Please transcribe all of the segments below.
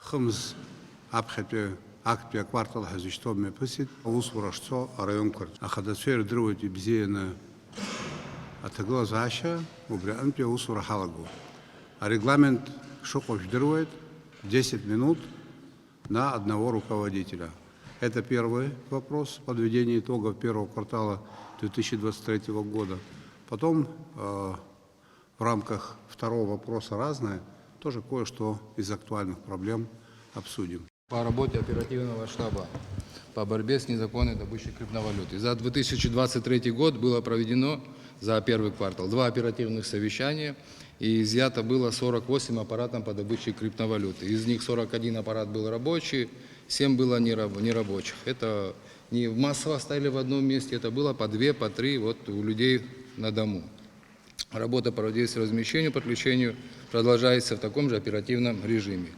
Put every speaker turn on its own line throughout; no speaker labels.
خمس أبخت أكتب كوارتل هزشتوم مبسط أوس ورشتو ريون كرد أخذت سير دروتي بزينا أتقلز عشا وبرأنت أوس ورحلقو регламент шоков дроет 10 минут на одного руководителя. Это первый вопрос подведения итогов первого квартала 2023 года. Потом в рамках второго вопроса «Разное» тоже кое-что из актуальных проблем обсудим.
По работе оперативного штаба по борьбе с незаконной добычей криптовалюты. За 2023 год было проведено за первый квартал 2 оперативных совещания, и изъято было 48 аппаратов по добыче криптовалюты. Из них 41 аппарат был рабочий, 7 было нерабочих. Это не массово стояли в одном месте, это было по 2, по 3 вот у людей на дому. Работа по размещению, подключению продолжается в таком же оперативном режиме.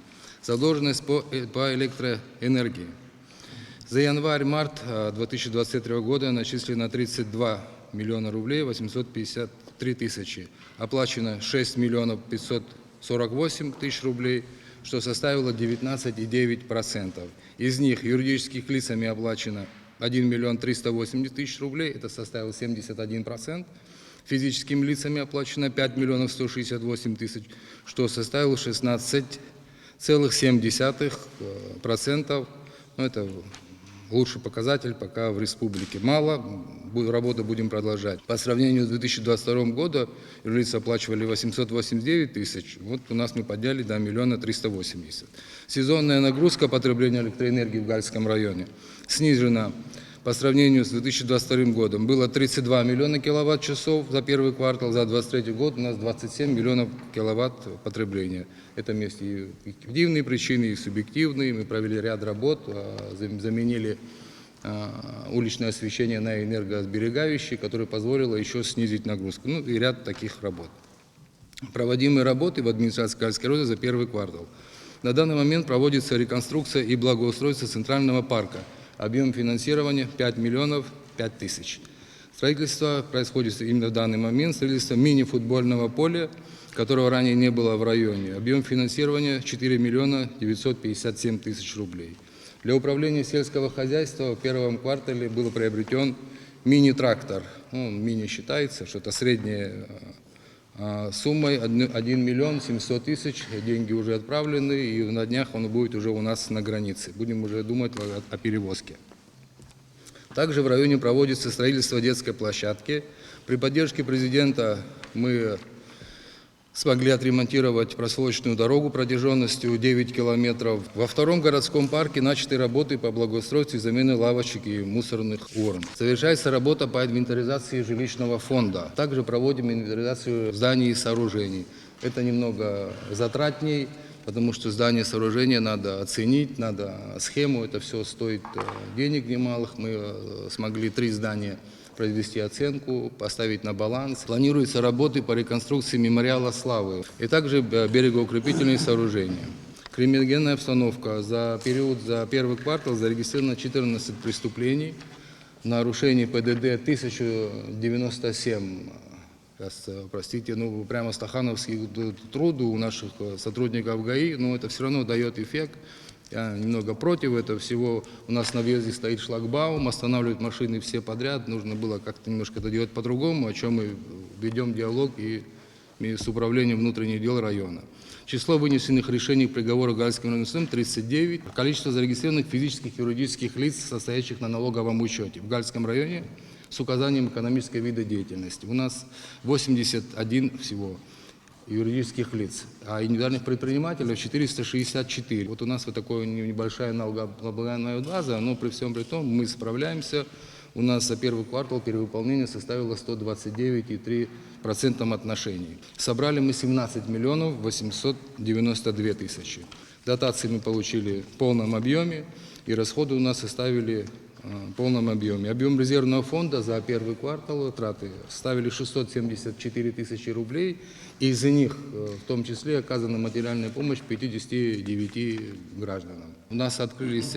Задолженность по электроэнергии. За январь-март 2023 года начислено 32 миллиона рублей 853 тысячи. Оплачено 6 миллионов 548 тысяч рублей, что составило 19,9%. Из них юридических лицами оплачено 1 миллион 380 тысяч рублей, это составило 71%. Физическими лицами оплачено 5 миллионов 168 тысяч, что составило 16,7%. Это лучший показатель пока в республике. Мало, работу будем продолжать. По сравнению с 2022 годом юрлицы оплачивали 889 тысяч, вот у нас мы подняли до 1 380 000. Сезонная нагрузка потребления электроэнергии в Гальском районе снижена по сравнению с 2022 годом. Было 32 миллиона киловатт-часов за первый квартал, за 2023 год у нас 27 миллионов киловатт потребления. Это есть и объективные причины, и субъективные. Мы провели ряд работ, заменили уличное освещение на энергосберегающее, которое позволило еще снизить нагрузку. Ну и ряд таких работ. Проводимые работы в администрации Гальской района за первый квартал. На данный момент проводится реконструкция и благоустройство Центрального парка. Объем финансирования 5 миллионов 5 тысяч. Строительство происходит именно в данный момент. Строительство мини-футбольного поля, которого ранее не было в районе. Объем финансирования 4 миллиона 957 тысяч рублей. Для управления сельского хозяйства в первом квартале был приобретен мини-трактор. Мини считается, что это средняя суммой 1 миллион 700 тысяч. Деньги уже отправлены, и на днях он будет уже у нас на границе. Будем уже думать о перевозке. Также в районе проводится строительство детской площадки. При поддержке президента мы смогли отремонтировать проселочную дорогу протяженностью 9 километров. Во втором городском парке начаты работы по благоустройству и замене лавочек и мусорных урн. Совершается работа по инвентаризации жилищного фонда. Также проводим инвентаризацию зданий и сооружений. Это немного затратней, потому что здание и сооружение надо оценить, надо схему, это все стоит денег немалых. Мы смогли 3 здания провести оценку, поставить на баланс. Планируются работы по реконструкции мемориала славы и также берегоукрепительные сооружения. Криминогенная обстановка. За первый квартал зарегистрировано 14 преступлений, нарушений ПДД 1097. Простите, прямо стахановский труд у наших сотрудников ГАИ, но это все равно дает эффект. Я немного против этого всего. У нас на въезде стоит шлагбаум, останавливают машины все подряд. Нужно было как-то немножко это делать по-другому, о чем мы ведем диалог и с управлением внутренних дел района. Число вынесенных решений приговоров Гальским районным судом 39. Количество зарегистрированных физических и юридических лиц, состоящих на налоговом учете в Гальском районе с указанием экономической вида деятельности. У нас 81 всего юридических лиц, а индивидуальных предпринимателей 464. Вот у нас вот такая небольшая налогооблагаемая база, но при всем при том мы справляемся. У нас за первый квартал перевыполнение составило 129,3% отношений. Собрали мы 17 миллионов 892 тысячи. Дотации мы получили в полном объеме, и расходы у нас составили в полном объеме. Объем резервного фонда за первый квартал траты составили 674 тысячи рублей, и из них в том числе оказана материальная помощь 59 гражданам. У нас открылись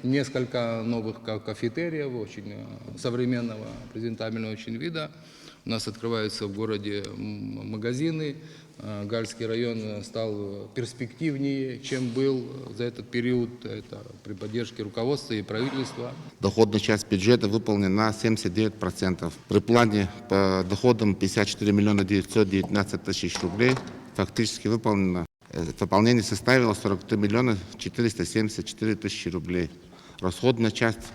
несколько новых кафетериев, очень современного, презентабельного очень вида. У нас открываются в городе магазины. Гальский район стал перспективнее, чем был за этот период. Это при поддержке руководства и правительства.
Доходная часть бюджета выполнена на 79%. При плане по доходам 54 миллиона 919 тысяч рублей фактически выполнение составило 43 миллиона 474 тысячи рублей. Расходная часть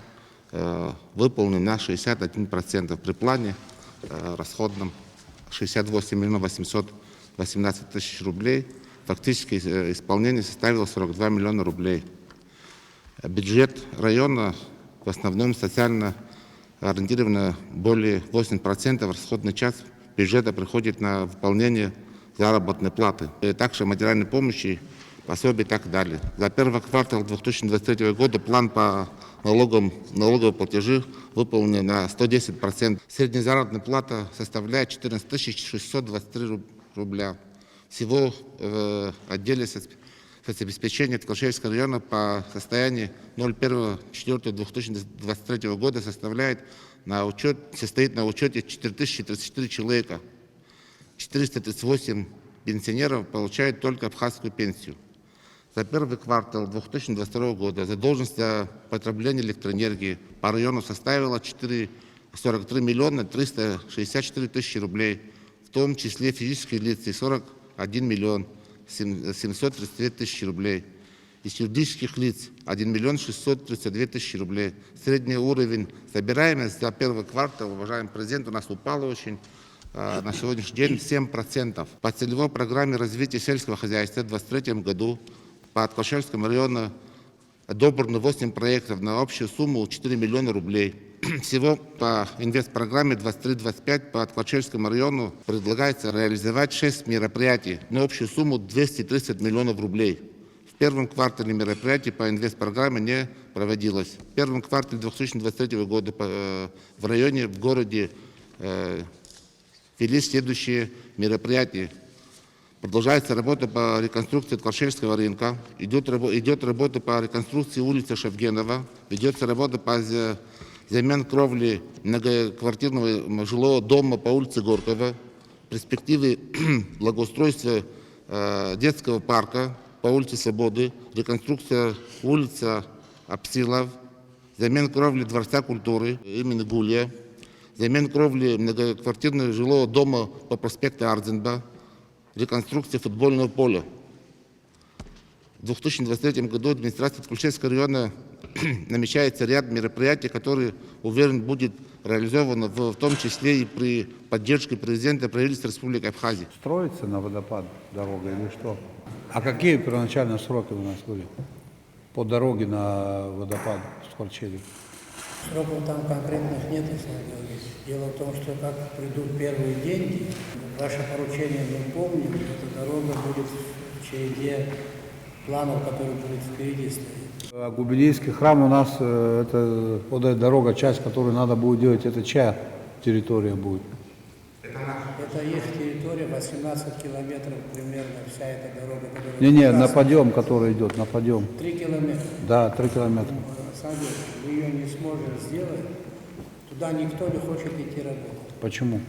выполнена на 61%. При плане расходном 68 миллионов 818 тысяч рублей. Фактически исполнение составило 42 миллиона рублей. Бюджет района в основном социально ориентировано, более 8% расходной часть бюджета приходит на выполнение заработной платы, также материальной помощи, пособий и так далее. За первый квартал 2023 года план по налоговым платежи выполнен на 110%. Средняя заработная плата составляет 14 623 рубля. Всего в отделе соцобеспечения Ткачевского района по состоянию 01.04.2023 года состоит на учете 4034 человека. 438 пенсионеров получают только абхазскую пенсию. За первый квартал 2022 года задолженность за потребление электроэнергии по району составила 43 миллиона 364 тысячи рублей, в том числе физические лица 41 миллион 732 тысячи рублей, из юридических лиц 1 миллион 632 тысячи рублей. Средний уровень собираемости за первый квартал, уважаемый президент, у нас упал очень. На сегодняшний день 7%. По целевой программе развития сельского хозяйства в 2023 году по Ткачевскому району одобрено 8 проектов на общую сумму 4 миллиона рублей. Всего по инвестпрограмме 23-25 по Ткачевскому району предлагается реализовать 6 мероприятий на общую сумму 230 миллионов рублей. В первом квартале мероприятий по инвестпрограмме не проводилось. В первом квартале 2023 года в районе, в городе ввели следующие мероприятия. Продолжается работа по реконструкции Ткачевского рынка, идет работа по реконструкции улицы Шевгенова, ведется работа по замене кровли многоквартирного жилого дома по улице Горького, перспективы благоустройства детского парка по улице Свободы, реконструкция улицы Апсилов, замена кровли Дворца культуры имени Гулия, замена кровли многоквартирного жилого дома по проспекту Ардзенба, реконструкция футбольного поля. В 2023 году администрация Ткачевского района намечается ряд мероприятий, которые, уверен, будет реализовано в том числе и при поддержке президента правительства Республики Абхазия.
Строится на водопад дорога или что? А какие первоначальные сроки у нас были по дороге на водопад в Ткачеве?
Сроков там конкретных нет, Александр Георгиевич. Дело в том, что как придут первые деньги, ваше поручение мы помним, эта дорога будет в череде планов, которые будут впереди стоять.
А Губедийский храм у нас, это вот эта дорога, часть, которую надо будет делать, это чья территория будет?
Это их территория, 18 километров примерно, вся эта дорога, которая...
Не, на подъем, который идет, на подъем.
3 километра.
Да, 3 километра.
Александр, мы ее не сможем сделать, туда никто не хочет идти работать.
Почему?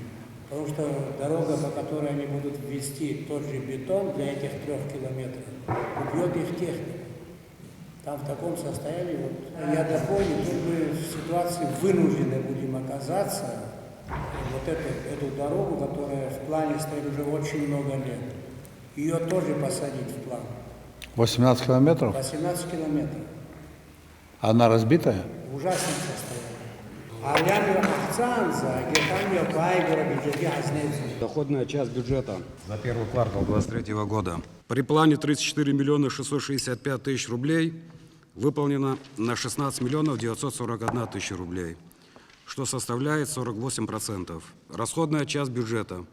Потому что дорога, по которой они будут ввести тот же бетон для этих 3 километров, убьет их технику. Там в таком состоянии, вот, я дополню, тут мы в ситуации вынуждены будем оказаться, вот эту дорогу, которая в плане стоит уже очень много лет, ее тоже посадить в план.
18 километров?
18 километров.
Она разбитая?
В ужасном состоянии.
Доходная часть бюджета за первый квартал 2023 года при плане 34 миллиона 665 тысяч рублей выполнена на 16 миллионов 941 тысяча рублей, что составляет 48%. Расходная часть бюджета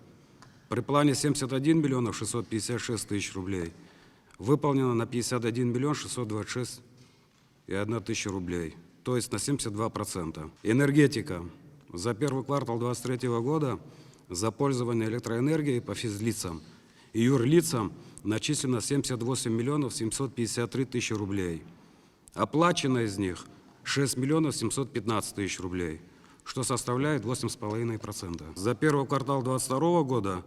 при плане 71 миллионов 656 тысяч рублей выполнена на 51 миллион 626 и 1 тысяча рублей, то есть на 72%. Энергетика. За первый квартал 2023 года за пользование электроэнергией по физлицам и юрлицам начислено 78 миллионов 753 тысячи рублей. Оплачено из них 6 миллионов 715 тысяч рублей, что составляет 8,5%. За первый квартал 2022 года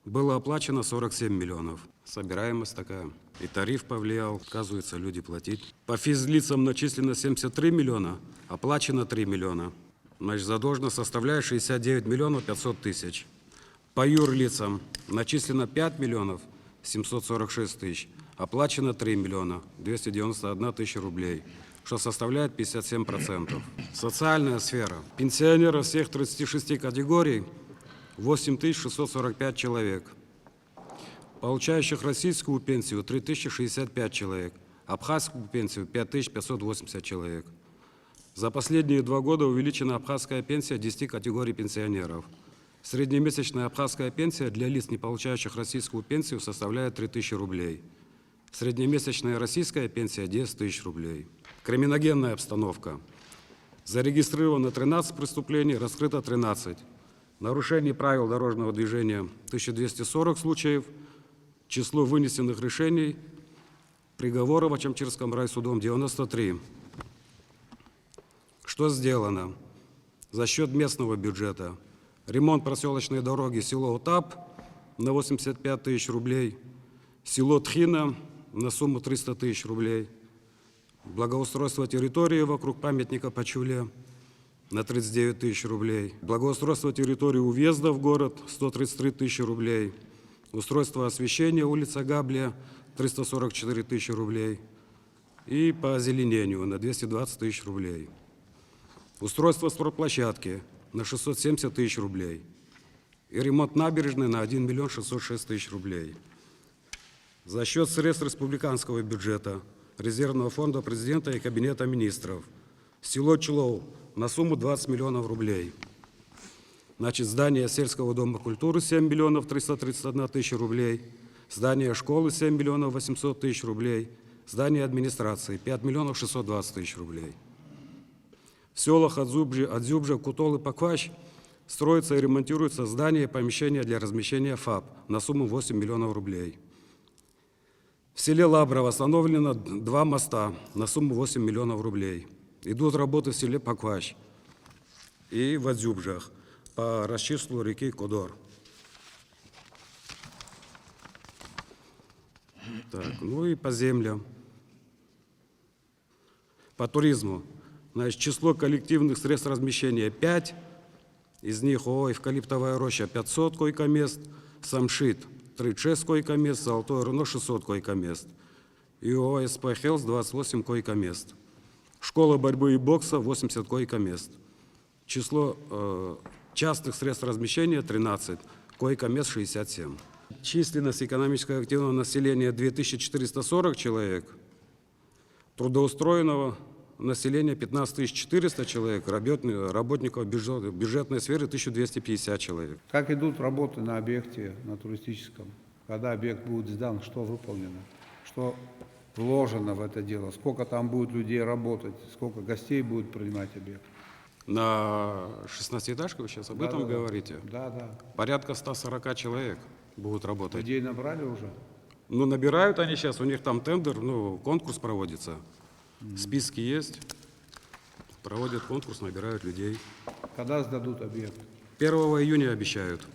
было оплачено 47 миллионов. Собираемость такая. И тариф повлиял, отказываются люди платить. По физлицам начислено 73 миллиона, оплачено 3 миллиона. Значит, задолженность составляет 69 миллионов 500 тысяч. По юрлицам начислено 5 миллионов 746 тысяч, оплачено 3 миллиона 291 тысяча рублей, что составляет 57%. Социальная сфера. Пенсионеров всех 36 категорий 8645 человек. Получающих российскую пенсию 3065 человек, абхазскую пенсию 5580 человек. За последние 2 года увеличена абхазская пенсия 10 категорий пенсионеров. Среднемесячная абхазская пенсия для лиц, не получающих российскую пенсию, составляет 3000 рублей. Среднемесячная российская пенсия – 10 тысяч рублей. Криминогенная обстановка. Зарегистрировано 13 преступлений, раскрыто 13. Нарушений правил дорожного движения – 1240 случаев. Число вынесенных решений, приговоров Ачамчирским райсудом – 93. Что сделано? За счет местного бюджета. Ремонт проселочной дороги село Утап на 85 тысяч рублей, село Тхина на сумму 300 тысяч рублей, благоустройство территории вокруг памятника Пачуле на 39 тысяч рублей, благоустройство территории у въезда в город 133 тысячи рублей, устройство освещения улица Габлия 344 тысячи рублей и по озеленению на 220 тысяч рублей. Устройство спортплощадки на 670 тысяч рублей и ремонт набережной на 1 миллион 606 тысяч рублей. За счет средств республиканского бюджета, резервного фонда президента и кабинета министров село Чулов на сумму 20 миллионов рублей. Значит, здание сельского дома культуры 7 миллионов 331 тысяча рублей, здание школы 7 миллионов 800 тысяч рублей, здание администрации 5 миллионов 620 тысяч рублей. В селах Адзюбжа, Кутол и Пакващ строится и ремонтируется здание и помещение для размещения ФАП на сумму 8 миллионов рублей. В селе Лаброво восстановлено 2 моста на сумму 8 миллионов рублей. Идут работы в селе Пакващ и в Адзюбжах по расчисту реки Кодор. Так, ну и по землям. По туризму. Значит, число коллективных средств размещения 5, из них ООО «Эвкалиптовая роща» 500 койко-мест, Самшит 36 койко-мест, Золотое Руно 600 койко-мест и ООО «СП Хелс» 28 койко-мест. Школа борьбы и бокса 80 койко-мест. Число частных средств размещения 13, койко-мест 67. Численность экономически активного населения 2440 человек, трудоустроенного население 15 400 человек, работников бюджетной сферы 1250 человек.
Как идут работы на объекте, на туристическом? Когда объект будет сдан, что выполнено? Что вложено в это дело? Сколько там будет людей работать? Сколько гостей будет принимать объект?
На 16-этажке вы сейчас об этом говорите?
Да.
Порядка 140 человек будут работать.
Людей набрали уже?
Ну, набирают они сейчас, у них там тендер, конкурс проводится. Списки есть, проводят конкурс, набирают людей.
Когда сдадут объект?
1 июня обещают.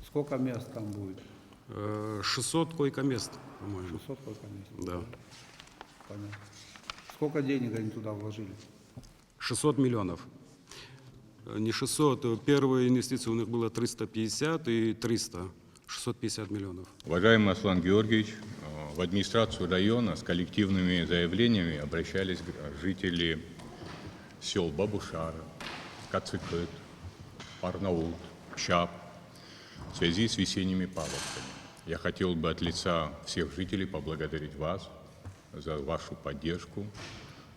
Сколько мест там будет?
600 койко-мест, по-моему.
600 койко-мест?
Да.
Понятно. Сколько денег они туда вложили?
600 миллионов. Не 600, первые инвестиции у них было 350 и 300. 650 миллионов.
Уважаемый Аслан Георгиевич, в администрацию района с коллективными заявлениями обращались жители сел Бабушара, Кацикыт, Парнаут, Чап в связи с весенними паводками. Я хотел бы от лица всех жителей поблагодарить вас за вашу поддержку.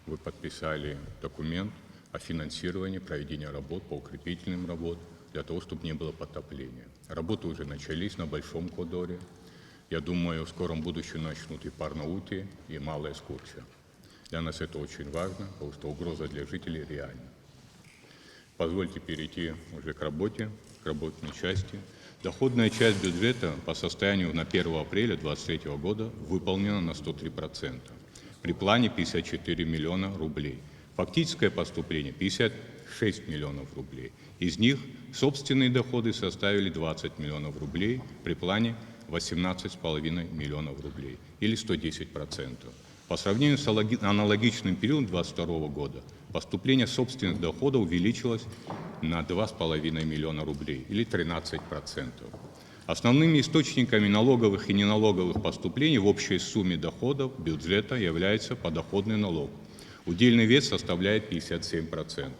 Вы подписали документ о финансировании проведения работ по укрепительным работам для того, чтобы не было потопления. Работы уже начались на Большом Кодоре. Я думаю, в скором будущем начнут и Парнауте, и Малая Скурча. Для нас это очень важно, потому что угроза для жителей реальна. Позвольте перейти уже к работе, к работной части. Доходная часть бюджета по состоянию на 1 апреля 2023 года выполнена на 103%. При плане 54 миллиона рублей. Фактическое поступление 56 6 миллионов рублей. Из них собственные доходы составили 20 миллионов рублей при плане 18,5 миллионов рублей, или 110%. По сравнению с аналогичным периодом 2022 года поступление собственных доходов увеличилось на 2,5 миллиона рублей, или 13%. Основными источниками налоговых и неналоговых поступлений в общей сумме доходов бюджета является подоходный налог. Удельный вес составляет 57%.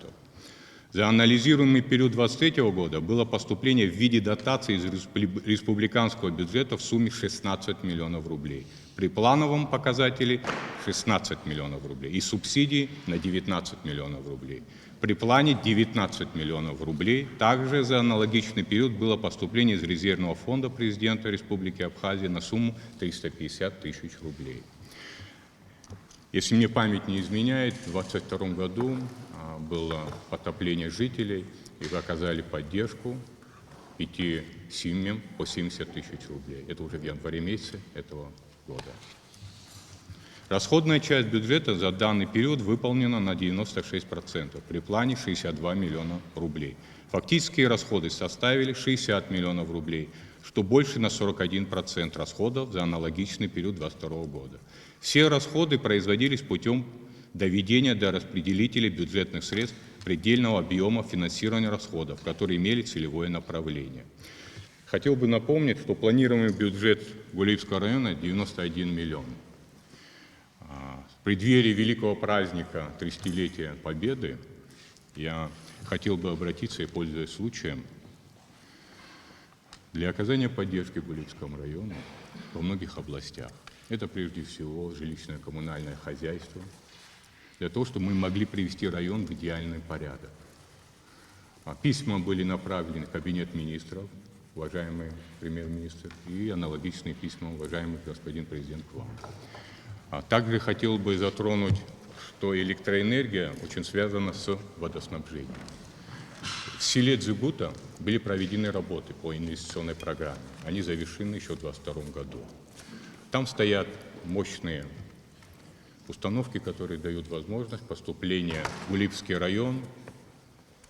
За анализируемый период 2023 года было поступление в виде дотации из республиканского бюджета в сумме 16 миллионов рублей. При плановом показателе 16 миллионов рублей и субсидии на 19 миллионов рублей. При плане 19 миллионов рублей. Также за аналогичный период было поступление из резервного фонда президента Республики Абхазия на сумму 350 тысяч рублей. Если мне память не изменяет, в 2022 году было потопление жителей, и вы оказали поддержку 5 семьям по 70 тысяч рублей. Это уже в январе месяце этого года. Расходная часть бюджета за данный период выполнена на 96%, при плане 62 миллиона рублей. Фактические расходы составили 60 миллионов рублей, что больше на 41% расходов за аналогичный период 2022 года. Все расходы производились путем доведения до распределителей бюджетных средств предельного объема финансирования расходов, которые имели целевое направление. Хотел бы напомнить, что планируемый бюджет Гулиевского района 91 миллион. В преддверии великого праздника 30-летия Победы я хотел бы обратиться и, пользуясь случаем, для оказания поддержки Гулиевскому району во многих областях. Это прежде всего жилищное коммунальное хозяйство, для того, чтобы мы могли привести район в идеальный порядок. Письма были направлены в Кабинет министров, уважаемый премьер-министр, и аналогичные письма, уважаемый господин президент, к вам. Также хотел бы затронуть, что электроэнергия очень связана с водоснабжением. В селе Дзюгута были проведены работы по инвестиционной программе. Они завершены еще в 2022 году. Там стоят мощные установки, которые дают возможность поступления в Гулиевский район,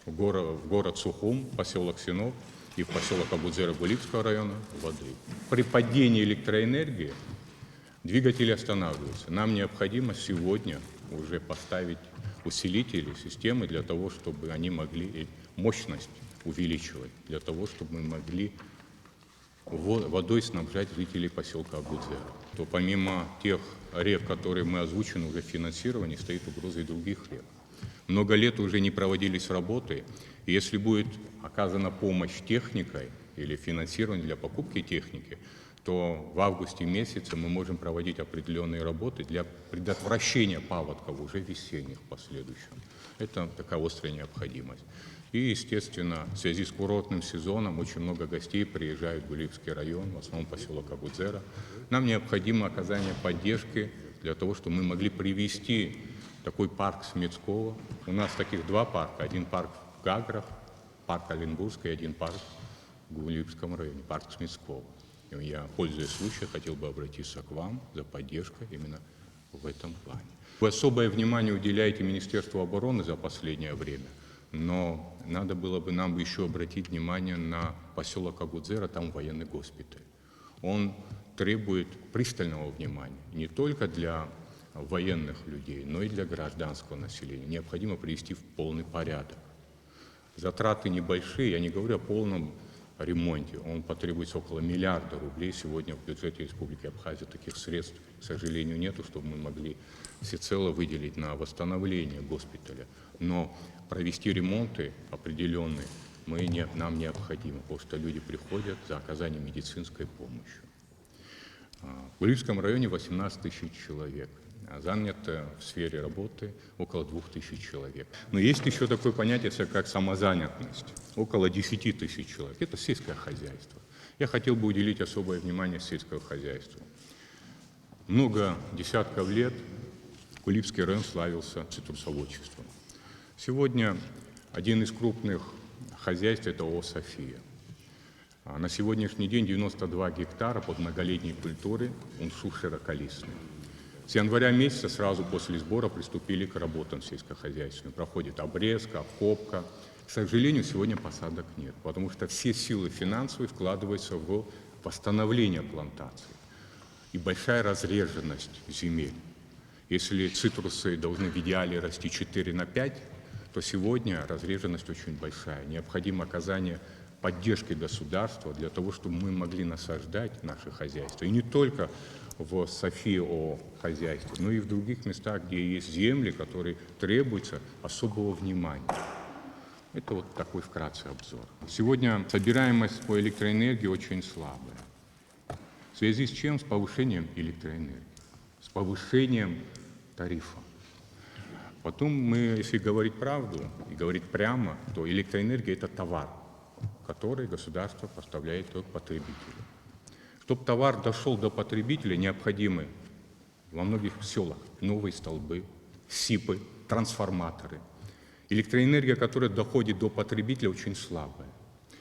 в город Сухум, поселок Синов и в поселок Абудзера Гулиевского района воды. При падении электроэнергии двигатели останавливаются. Нам необходимо сегодня уже поставить усилители системы для того, чтобы они могли мощность увеличивать, для того, чтобы мы могли водой снабжать жителей поселка Абудзера. То помимо тех рек, которые мы озвучены, уже в финансировании, стоит угроза и других рек. Много лет уже не проводились работы, и если будет оказана помощь техникой или финансирование для покупки техники, то в августе месяце мы можем проводить определенные работы для предотвращения паводков уже весенних в последующем. Это такая острая необходимость. И, естественно, в связи с курортным сезоном очень много гостей приезжают в Гулиевский район, в основном поселок Абудзера. Нам необходимо оказание поддержки для того, чтобы мы могли привести такой парк Смецкого. У нас таких два парка. Один парк в Гаграх, парк Оленбургский, и один парк в Гулиевском районе, парк Смецкого. И я, пользуясь случаем, хотел бы обратиться к вам за поддержкой именно в этом плане. Вы особое внимание уделяете Министерству обороны за последнее время, но надо было бы нам еще обратить внимание на поселок Абудзера, там военный госпиталь. Он требует пристального внимания не только для военных людей, но и для гражданского населения. Необходимо привести в полный порядок. Затраты небольшие, я не говорю о полном ремонте. Он потребуется около миллиарда рублей. Сегодня в бюджете Республики Абхазия таких средств, к сожалению, нету, чтобы мы могли всецело выделить на восстановление госпиталя. Но провести ремонты определенные нам необходимо, потому что люди приходят за оказанием медицинской помощи. В Гулиевском районе 18 тысяч человек. Занято в сфере работы около 2000 человек. Но есть еще такое понятие, как самозанятость. Около 10 тысяч человек. Это сельское хозяйство. Я хотел бы уделить особое внимание сельскому хозяйству. Много десятков лет Гулиевский район славился цитрусоводчеством. Сегодня один из крупных хозяйств – это ООО «София». На сегодняшний день 92 гектара под многолетней культурой уншу широколистной. С января месяца сразу после сбора приступили к работам сельскохозяйственным. Проходит обрезка, обкопка. К сожалению, сегодня посадок нет, потому что все силы финансовые вкладываются в восстановление плантаций. И большая разреженность земель. Если цитрусы должны в идеале расти 4 на 5, то сегодня разреженность очень большая. Необходимо оказание поддержки государства для того, чтобы мы могли насаждать наше хозяйство. И не только в СОФИ-О хозяйстве, но и в других местах, где есть земли, которые требуются особого внимания. Это вот такой вкратце обзор. Сегодня собираемость по электроэнергии очень слабая. В связи с чем? С повышением электроэнергии, с повышением тарифа. Потом мы, если говорить правду и говорить прямо, то электроэнергия – это товар, который государство поставляет к потребителю. Чтобы товар дошел до потребителя, необходимы во многих селах новые столбы, СИПы, трансформаторы. Электроэнергия, которая доходит до потребителя, очень слабая.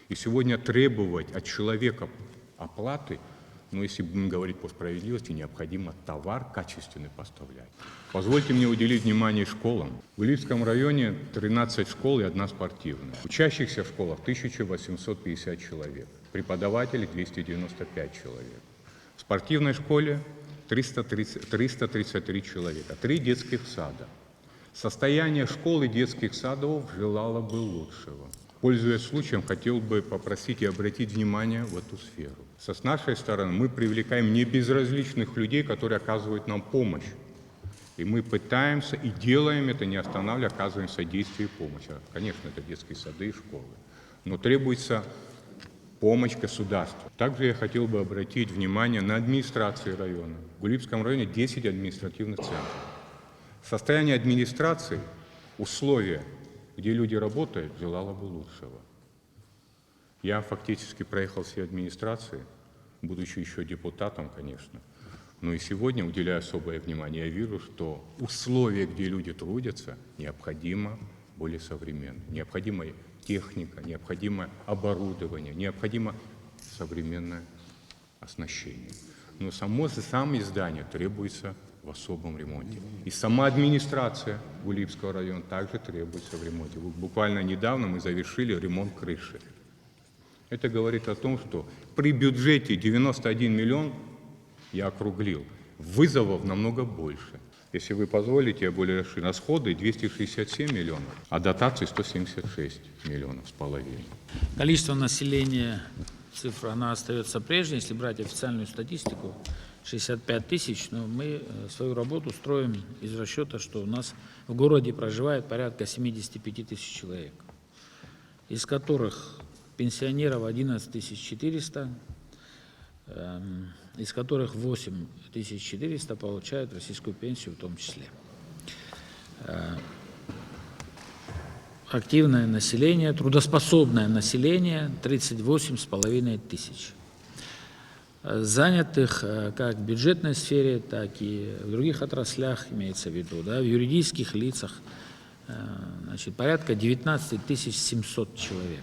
И сегодня требовать от человека оплаты, если будем говорить по справедливости, необходимо товар качественный поставлять. Позвольте мне уделить внимание школам. В Улипском районе 13 школ и 1 спортивная. Учащихся в школах 1850 человек, преподавателей 295 человек. В спортивной школе 333 человека, 3 детских сада. Состояние школ и детских садов желало бы лучшего. Пользуясь случаем, хотел бы попросить и обратить внимание в эту сферу. С нашей стороны мы привлекаем небезразличных людей, которые оказывают нам помощь. И мы пытаемся и делаем это, не останавливая, оказываем содействие и помощь. Конечно, это детские сады и школы. Но требуется помощь государства. Также я хотел бы обратить внимание на администрации района. В Улипском районе 10 административных центров. Состояние администрации, условия, где люди работают, желало бы лучшего. Я фактически проехал все администрации, будучи еще депутатом, конечно. Но и сегодня, уделяя особое внимание, я вижу, что условия, где люди трудятся, необходимо более современные. Необходима техника, необходимо оборудование, необходимо современное оснащение. Но сами здания требуются в особом ремонте. И сама администрация Улипского района также требуется в ремонте. Буквально недавно мы завершили ремонт крыши. Это говорит о том, что при бюджете 91 миллион, я округлил, вызовов намного больше. Если вы позволите, я более расширю. Расходы 267 миллионов, а дотации 176 миллионов с половиной.
Количество населения, цифра, она остается прежней. Если брать официальную статистику, 65 тысяч, но мы свою работу строим из расчета, что у нас в городе проживает порядка 75 тысяч человек, из которых пенсионеров 11 400, из которых 8 400 получают российскую пенсию в том числе. Активное население, трудоспособное население 38,5 тысяч. Занятых как в бюджетной сфере, так и в других отраслях, имеется в виду, в юридических лицах, порядка 19 700 человек.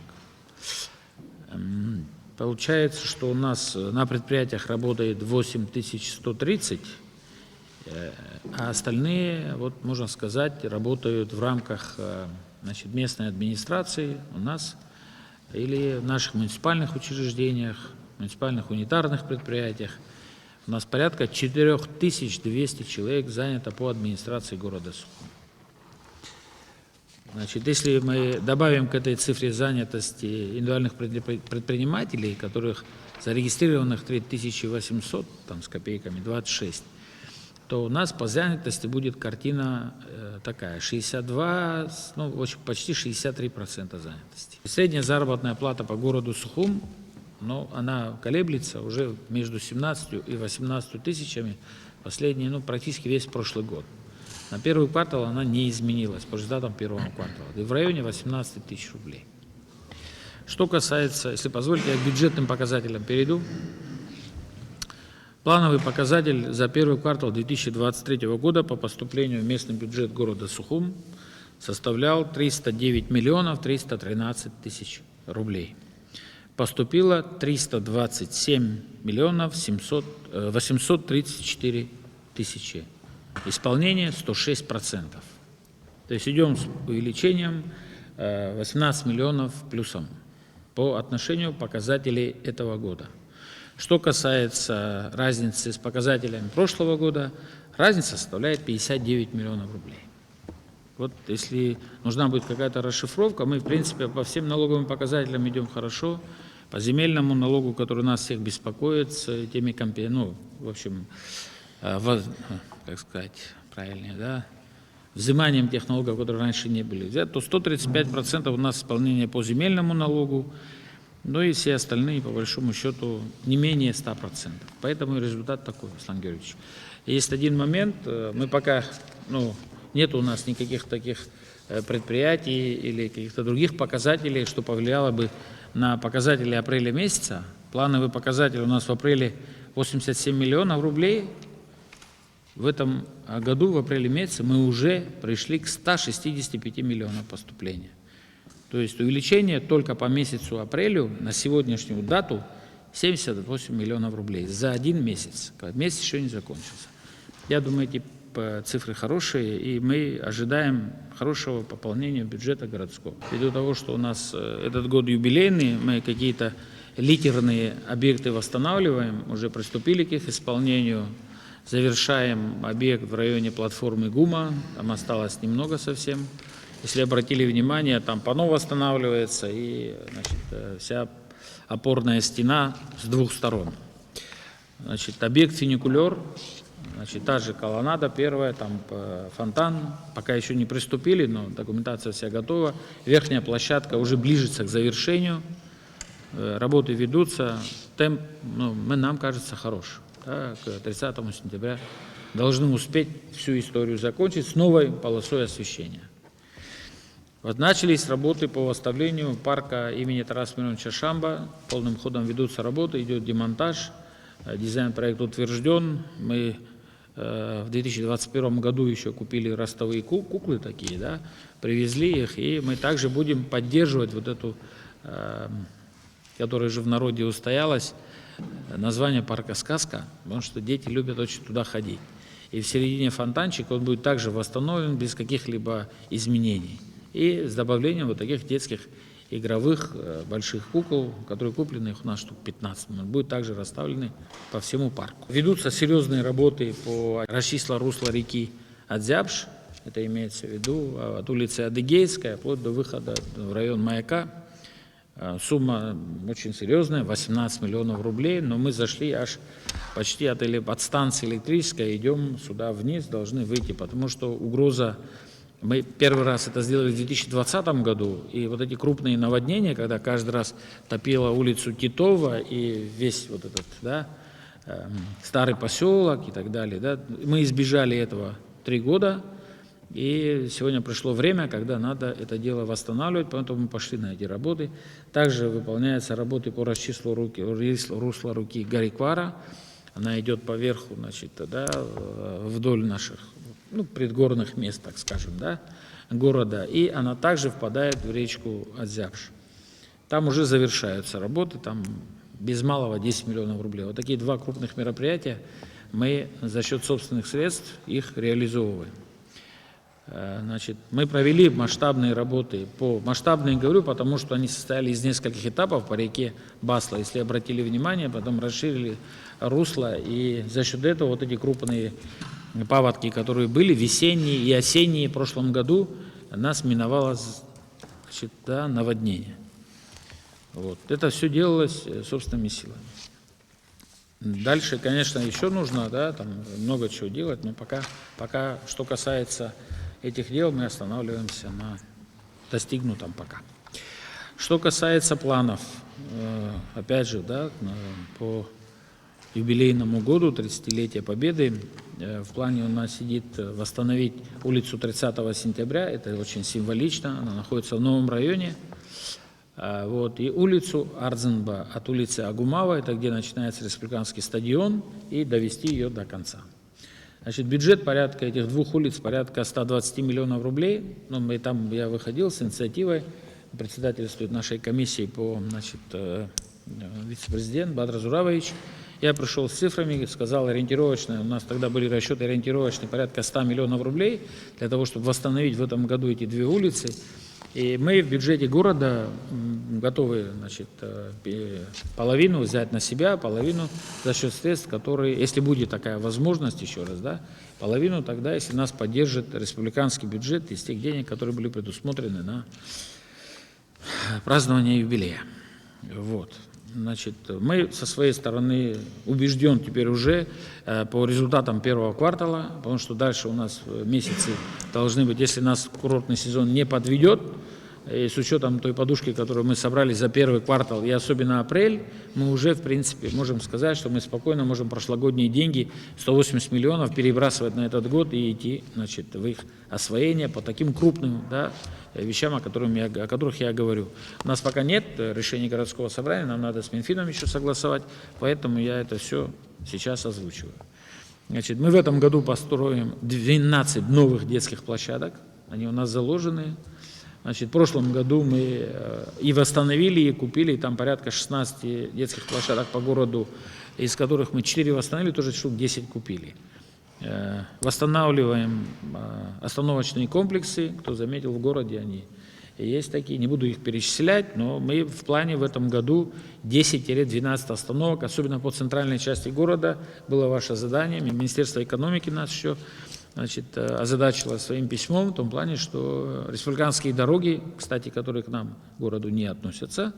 Получается, что у нас на предприятиях работает 8 130, а остальные, можно сказать, работают в рамках местной администрации у нас или в наших муниципальных учреждениях, муниципальных унитарных предприятиях. У нас порядка 4200 человек занято по администрации города Сухум. Если мы добавим к этой цифре занятости индивидуальных предпринимателей, которых зарегистрированных 3800, с копейками, 26, то у нас по занятости будет картина такая: 62, почти 63% занятости. Средняя заработная плата по городу Сухум, она колеблется уже между 17 и 18 тысячами последний, практически весь прошлый год. На первый квартал она не изменилась по результатам первого квартала, и в районе 18 тысяч рублей. Что касается, если позволите, я к бюджетным показателям перейду. Плановый показатель за первый квартал 2023 года по поступлению в местный бюджет города Сухум составлял 309 миллионов 313 тысяч рублей. Поступило 327 миллионов 834 тысячи Исполнение 106%. То есть идем с увеличением 18 миллионов плюсом по отношению показателей этого года. Что касается разницы с показателями прошлого года, разница составляет 59 миллионов рублей. Вот если нужна будет какая-то расшифровка, мы, в принципе, по всем налоговым показателям идем хорошо. По земельному налогу, который нас всех беспокоит, с теми в общем, как сказать правильнее, да, взиманием тех налогов, которые раньше не были взяты, то 135% у нас исполнение по земельному налогу, но и все остальные, по большому счету, не менее 100%. Поэтому результат такой, Руслан Георгиевич. Есть один момент, мы пока, нет у нас никаких таких предприятий или каких-то других показателей, что повлияло бы на показатели апреля месяца. Плановый показатель у нас в апреле 87 миллионов рублей. В этом году, в апреле месяце, мы уже пришли к 165 миллионам поступления. То есть увеличение только по месяцу апрелю на сегодняшнюю дату 78 миллионов рублей за один месяц. Месяц еще не закончился. Я думаю, эти цифры хорошие, и мы ожидаем хорошего пополнения бюджета городского. Ввиду того, что у нас этот год юбилейный, мы какие-то литерные объекты восстанавливаем, уже приступили к их исполнению, завершаем объект в районе платформы ГУМа, там осталось немного совсем. Если обратили внимание, там панно восстанавливается и вся опорная стена с двух сторон. Объект фуникулер, та же колоннада первая, там фонтан, пока еще не приступили, но документация вся готова. Верхняя площадка уже ближется к завершению, работы ведутся, темп, нам кажется, хороший. Да, к 30 сентября должны успеть всю историю закончить с новой полосой освещения. Вот начались работы по восстановлению парка имени Тараса Мироновича Шамба. Полным ходом ведутся работы, идет демонтаж, дизайн-проект утвержден. Мы в 2021 году еще купили ростовые куклы такие, да, привезли их, и мы также будем поддерживать вот эту, которая же в народе устоялась, название парка «Сказка», потому что дети любят очень туда ходить. И в середине фонтанчик он будет также восстановлен без каких-либо изменений. И с добавлением вот таких детских игровых больших кукол, которые куплены, их у нас штук 15, будут также расставлены по всему парку. Ведутся серьезные работы по расчистке русла реки Адзябш, это имеется в виду от улицы Адыгейская вплоть до выхода в район Маяка. Сумма очень серьезная, 18 миллионов рублей, но мы зашли аж почти от станции электрической, идем сюда вниз, должны выйти, потому что угроза. Мы первый раз это сделали в 2020 году, и вот эти крупные наводнения, когда каждый раз топило улицу Титова и весь вот этот, да, старый поселок и так далее, да, мы избежали этого 3 года, и сегодня пришло время, когда надо это дело восстанавливать, поэтому мы пошли на эти работы. Также выполняются работы по расчистке русла реки Гариквара, она идет по верху, вдоль наших предгорных мест, так скажем, да, города, и она также впадает в речку Адзябш. Там уже завершаются работы, там без малого 10 миллионов рублей. Вот такие 2 крупных мероприятия мы за счет собственных средств их реализовываем. Мы провели масштабные работы, масштабные говорю, потому что они состояли из нескольких этапов по реке Басла. Если обратили внимание, потом расширили русло, и за счет этого вот эти крупные паводки, которые были весенние и осенние в прошлом году, нас миновало наводнение. Вот. Это все делалось собственными силами. Дальше, конечно, еще нужно, да, там много чего делать, но пока что касается этих дел, мы останавливаемся на достигнутом пока. Что касается планов, опять же, да, по юбилейному году, 30-летия Победы, в плане у нас сидит восстановить улицу 30 сентября, это очень символично, она находится в новом районе, и улицу Ардзенба от улицы Агумава, это где начинается республиканский стадион, и довести ее до конца. Бюджет порядка этих 2 улиц, порядка 120 миллионов рублей, я выходил с инициативой, председательствует нашей комиссии вице-президент Бадр Зуравович. Я пришел с цифрами, сказал ориентировочно, у нас тогда были расчеты ориентировочные, порядка 100 миллионов рублей, для того, чтобы восстановить в этом году эти 2 улицы. И мы в бюджете города готовы, значит, половину взять на себя, половину за счет средств, которые, если будет такая возможность, еще раз, да, половину тогда, если нас поддержит республиканский бюджет из тех денег, которые были предусмотрены на празднование юбилея. Вот. Значит, мы со своей стороны убежден теперь уже по результатам первого квартала, потому что дальше у нас месяцы должны быть, если нас курортный сезон не подведет, и с учетом той подушки, которую мы собрали за первый квартал и особенно апрель, мы уже, в принципе, можем сказать, что мы спокойно можем прошлогодние деньги, 180 миллионов, перебрасывать на этот год и идти, значит, в их освоение по таким крупным, да, вещам, о которых я говорю. У нас пока нет решения городского собрания, нам надо с Минфином еще согласовать, поэтому я это все сейчас озвучиваю. Значит, мы в этом году построим 12 новых детских площадок, они у нас заложены. Значит, в прошлом году мы и восстановили, и купили там порядка 16 детских площадок по городу, из которых мы 4 восстановили, тоже штук 10 купили. Восстанавливаем остановочные комплексы, кто заметил, в городе они есть такие, не буду их перечислять, но мы в плане в этом году 10-12 остановок, особенно по центральной части города, было ваше задание, Министерство экономики нас еще, значит, озадачило своим письмом в том плане, что республиканские дороги, кстати, которые к нам, к городу, не относятся,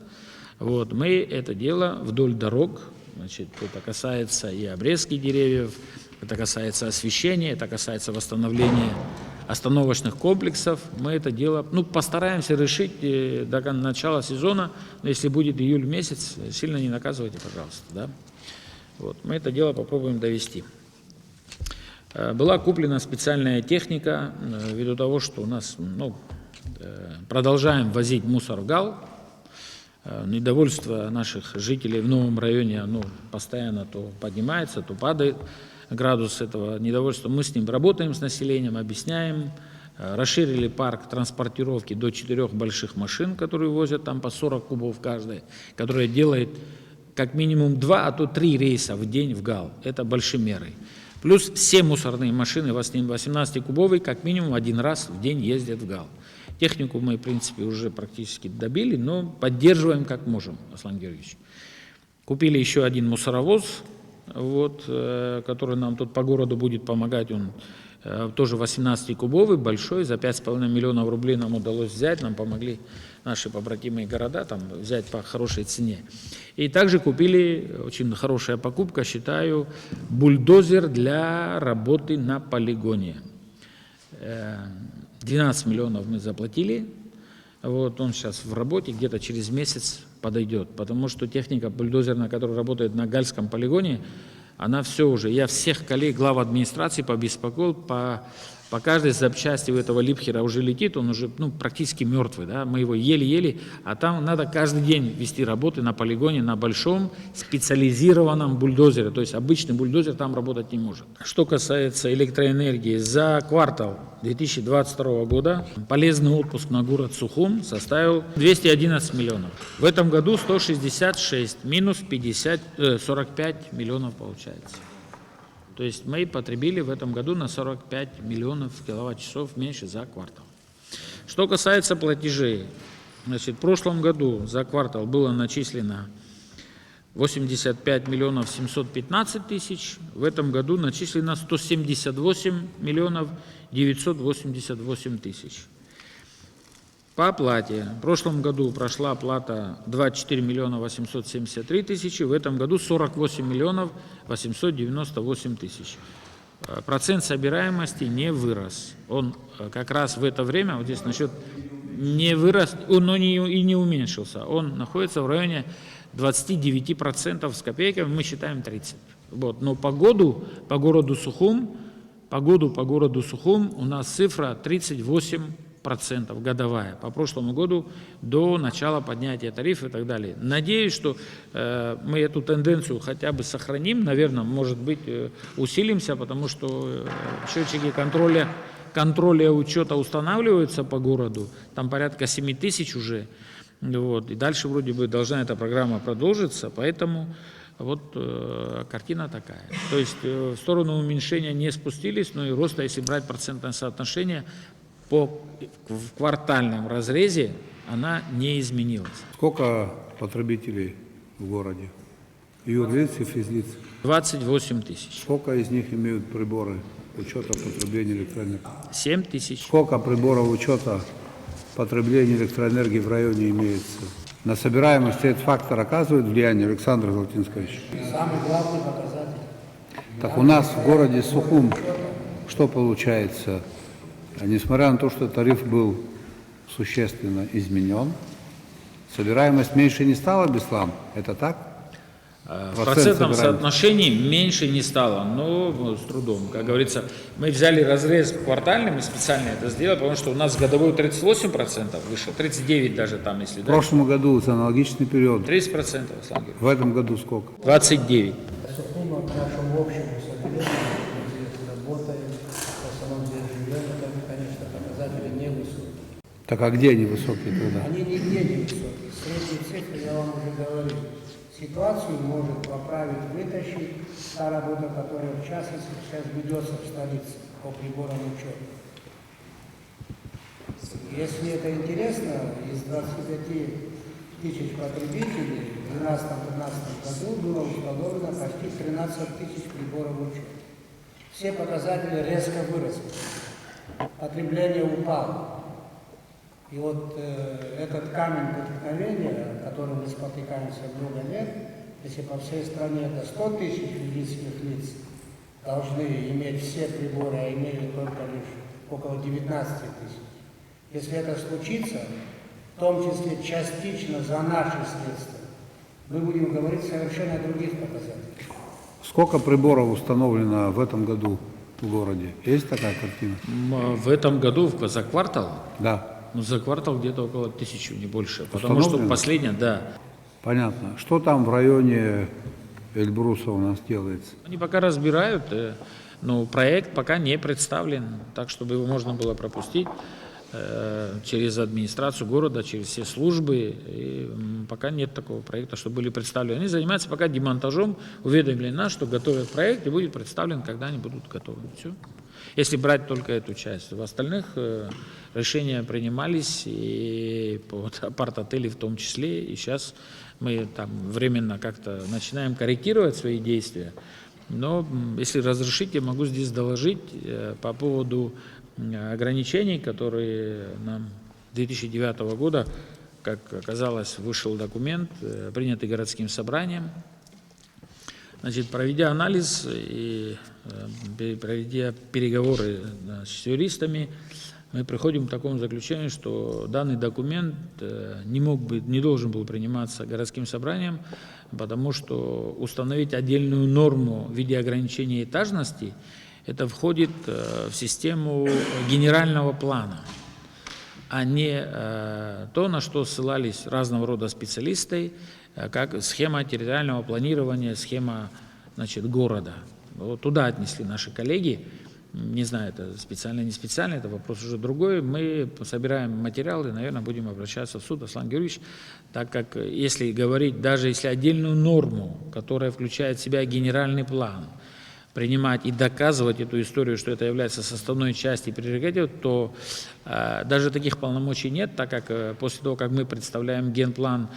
вот, мы это дело вдоль дорог, значит, это касается и обрезки деревьев, это касается освещения, это касается восстановления остановочных комплексов. Мы это дело, постараемся решить до начала сезона, но если будет июль месяц, сильно не наказывайте, пожалуйста, да? Вот, мы это дело попробуем довести. Была куплена специальная техника, ввиду того, что у нас, продолжаем возить мусор в ГАЛ. Недовольство наших жителей в новом районе, оно постоянно то поднимается, то падает. Градус этого недовольства. Мы с ним работаем, с населением, объясняем. Расширили парк транспортировки до 4 больших машин, которые возят там по 40 кубов каждая, которая делает как минимум 2, а то 3 рейса в день в ГАЛ. Это большемеры. Плюс все мусорные машины 18-кубовые как минимум 1 раз в день ездят в ГАЛ. Технику мы, в принципе, уже практически добили, но поддерживаем как можем, Аслан Георгиевич. Купили еще 1 мусоровоз, вот, который нам тут по городу будет помогать. Он тоже 18-кубовый, большой, за 5,5 миллионов рублей нам удалось взять, нам помогли наши побратимые города там взять по хорошей цене. И также купили, очень хорошая покупка, считаю, бульдозер для работы на полигоне. 12 миллионов мы заплатили, вот, он сейчас в работе, где-то через месяц подойдет, потому что техника бульдозерная, которая работает на Гальском полигоне, она все уже, я всех коллег, глав администрации побеспокоил, по каждой запчасти у этого Липхера уже летит, он уже практически мертвый, да? Мы его еле-еле, а там надо каждый день вести работы на полигоне, на большом специализированном бульдозере, то есть обычный бульдозер там работать не может. Что касается электроэнергии, за квартал 2022 года полезный отпуск на город Сухум составил 211 миллионов. В этом году 166, минус 45 миллионов получается. То есть мы потребили в этом году на 45 миллионов киловатт-часов меньше за квартал. Что касается платежей, значит, в прошлом году за квартал было начислено 85 миллионов 715 тысяч, в этом году начислено 178 миллионов 988 тысяч. По оплате. В прошлом году прошла оплата 24 миллиона 873 тысячи, в этом году 48 миллионов 898 тысяч. Процент собираемости не вырос. Он как раз в это время, вот здесь насчет не вырос, но и не уменьшился. Он находится в районе 29% с копейками, мы считаем 30%. Вот. Но по городу Сухум у нас цифра 38% годовая, по прошлому году до начала поднятия тарифов и так далее. Надеюсь, что мы эту тенденцию хотя бы сохраним, наверное, может быть, усилимся, потому что счетчики контроля учета устанавливаются по городу, там порядка 7 тысяч уже, вот, и дальше вроде бы должна эта программа продолжиться, поэтому Вот картина такая. То есть в сторону уменьшения не спустились, но и роста, если брать процентное соотношение, в квартальном разрезе она не изменилась.
Сколько потребителей в городе? Юрлиц и физлиц.
28 тысяч.
Сколько из них имеют приборы учета потребления электроэнергии?
7 тысяч.
Сколько приборов учета потребления электроэнергии в районе имеется? На собираемость этот фактор оказывает влияние, Александр Золотинскович?
Самый главный показатель.
Так у нас в городе Сухум что получается? Несмотря на то, что тариф был существенно изменен, собираемость меньше не стала, Беслан? Это так?
В процентном соотношении меньше не стало, но с трудом. Как говорится, мы взяли разрез квартальный, мы специально это сделали, потому что у нас годовой 38% выше, 39% даже там, если
В прошлом году за аналогичный период.
30%,
В этом году сколько?
29%.
Сухума в нашем общем соответствии, где работаем, в основном здесь живем, это, конечно, показатели невысокие.
Так а где они высокие тогда?
Они нигде не высокие. Средние цифры, я вам уже говорил. Ситуацию может поправить, вытащить та работа, которая в частности сейчас ведется в столице по приборам учета. Если это интересно, из 25 тысяч потребителей в 2012-2013 году было установлено почти 13 тысяч приборов учета. Все показатели резко выросли. Потребление упало. И вот этот камень преткновения, о котором мы спотыкаемся много лет, если по всей стране это 100 тысяч юридических лиц должны иметь все приборы, а имеют только лишь около 19 тысяч. Если это случится, в том числе частично за наши средства, мы будем говорить совершенно о других показателях.
Сколько приборов установлено в этом году в городе? Есть такая картина?
В этом году за квартал?
Да.
Ну, за квартал где-то около 1000, не больше. Потому что последняя, да.
Понятно. Что там в районе Эльбруса у нас делается?
Они пока разбирают, но проект пока не представлен, так, чтобы его можно было пропустить через администрацию города, через все службы. И пока нет такого проекта, чтобы были представлены. Они занимаются пока демонтажом, уведомили нас, что готовят проект и будет представлен, когда они будут готовы. Все. Если брать только эту часть. В остальных решения принимались, и по апарт-отелю в том числе. И сейчас мы там временно как-то начинаем корректировать свои действия. Но если разрешите, могу здесь доложить по поводу ограничений, которые нам 2009 года, как оказалось, вышел документ, принятый городским собранием. Значит, проведя анализ и проведя переговоры с юристами, мы приходим к такому заключению, что данный документ не должен был приниматься городским собранием, потому что установить отдельную норму в виде ограничения этажности, это входит в систему генерального плана, а не то, на что ссылались разного рода специалисты, как схема территориального планирования, схема, значит, города. Вот туда отнесли наши коллеги. Не знаю, это специально, не специально, это вопрос уже другой. Мы собираем материалы, наверное, будем обращаться в суд, Аслан Георгиевич, так как, если говорить, даже если отдельную норму, которая включает в себя генеральный план, принимать и доказывать эту историю, что это является составной частью прерогатив, то даже таких полномочий нет, так как после того, как мы представляем генплан,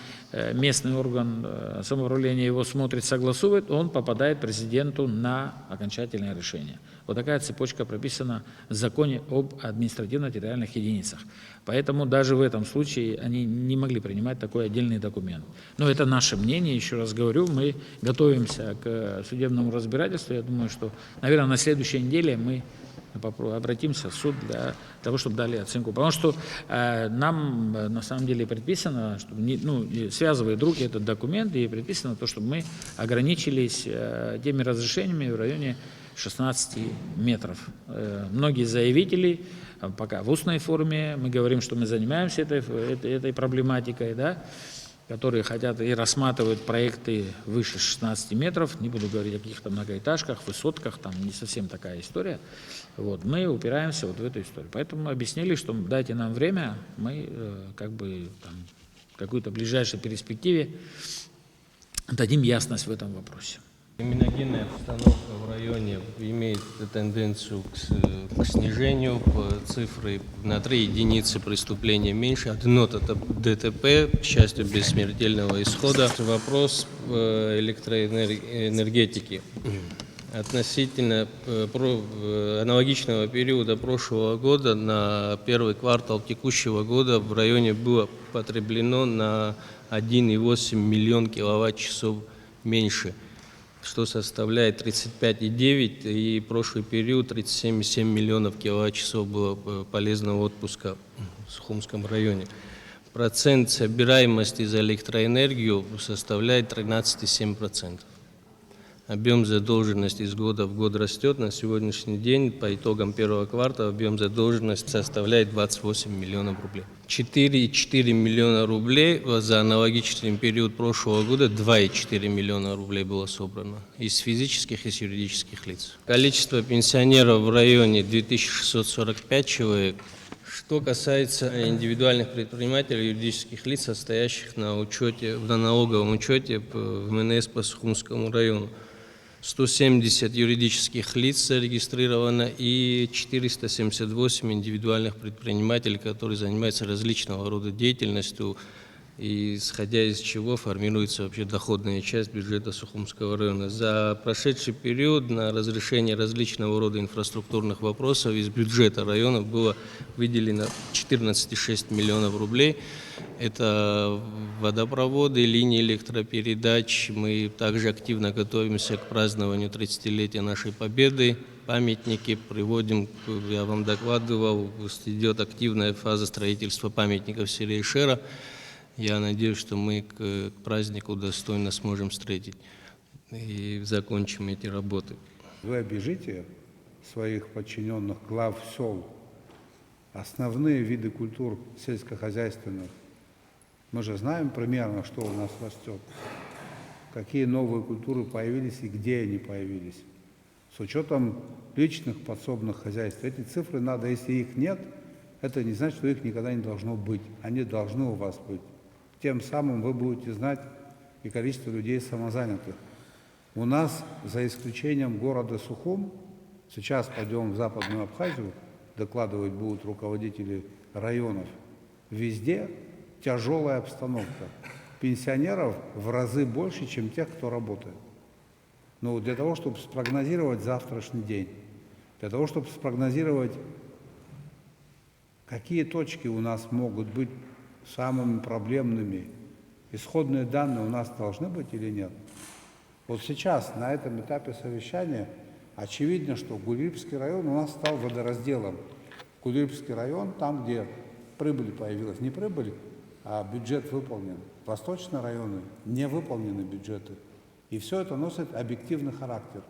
местный орган самоуправления его смотрит, согласует, он попадает президенту на окончательное решение. Вот такая цепочка прописана в законе об административно-территориальных единицах. Поэтому даже в этом случае они не могли принимать такой отдельный документ. Но это наше мнение, еще раз говорю, мы готовимся к судебному разбирательству. Я думаю, что, наверное, на следующей неделе мы обратимся в суд для того, чтобы дали оценку. Потому что нам на самом деле предписано, чтобы, связывает руки этот документ, и предписано то, чтобы мы ограничились теми разрешениями в районе 16 метров. Многие заявители, пока в устной форме, мы говорим, что мы занимаемся этой проблематикой, да, которые хотят и рассматривают проекты выше 16 метров, не буду говорить о каких-то многоэтажках, высотках, там не совсем такая история. Вот, мы упираемся вот в эту историю. Поэтому объяснили, что дайте нам время, мы как бы там в какой-то ближайшей перспективе дадим ясность в этом вопросе.
Криминогенная обстановка в районе имеет тенденцию к снижению. Цифры на 3 единицы преступления меньше. Одно это ДТП, к счастью, без смертельного исхода. Вопрос электроэнергетики. Относительно аналогичного периода прошлого года на первый квартал текущего года в районе было потреблено на 1,8 миллион киловатт-часов меньше, что составляет 35,9, и прошлый период 37,7 миллионов киловатт-часов было полезного отпуска в Сухумском районе. Процент собираемости за электроэнергию составляет 13,7%. Объем задолженности из года в год растет. На сегодняшний день, по итогам первого квартала, объем задолженности составляет 28 миллионов рублей. 4,4 миллиона рублей за аналогичный период прошлого года, 2,4 миллиона рублей было собрано из физических и юридических лиц. Количество пенсионеров в районе 2645 человек. Что касается индивидуальных предпринимателей, юридических лиц, состоящих на налоговом учете в МНС по Сухумскому району, 170 юридических лиц зарегистрировано и 478 индивидуальных предпринимателей, которые занимаются различного рода деятельностью, и исходя из чего формируется вообще доходная часть бюджета Сухумского района. За прошедший период на разрешение различного рода инфраструктурных вопросов из бюджета района было выделено 14,6 миллионов рублей. Это водопроводы, линии электропередач. Мы также активно готовимся к празднованию 30-летия нашей победы. Памятники приводим, я вам докладывал, идет активная фаза строительства памятников Серейшера. Я надеюсь, что мы к празднику достойно сможем встретить и закончим эти работы.
Вы обижите своих подчиненных глав сел, основные виды культур сельскохозяйственных. Мы же знаем примерно, что у нас растет, какие новые культуры появились и где они появились. С учетом личных подсобных хозяйств. Эти цифры надо, если их нет, это не значит, что их никогда не должно быть. Они должны у вас быть. Тем самым вы будете знать и количество людей самозанятых. У нас, за исключением города Сухум, сейчас пойдем в Западную Абхазию, докладывать будут руководители районов, везде тяжелая обстановка. Пенсионеров в разы больше, чем тех, кто работает. Но для того, чтобы спрогнозировать завтрашний день, для того, чтобы спрогнозировать, какие точки у нас могут быть самыми проблемными, исходные данные у нас должны быть или нет? Вот сейчас, на этом этапе совещания, очевидно, что Гулибский район у нас стал водоразделом. Гулибский район, там, где прибыль появилась, не прибыль, а бюджет выполнен. Восточные районы не выполнены бюджеты. И все это носит объективный характер.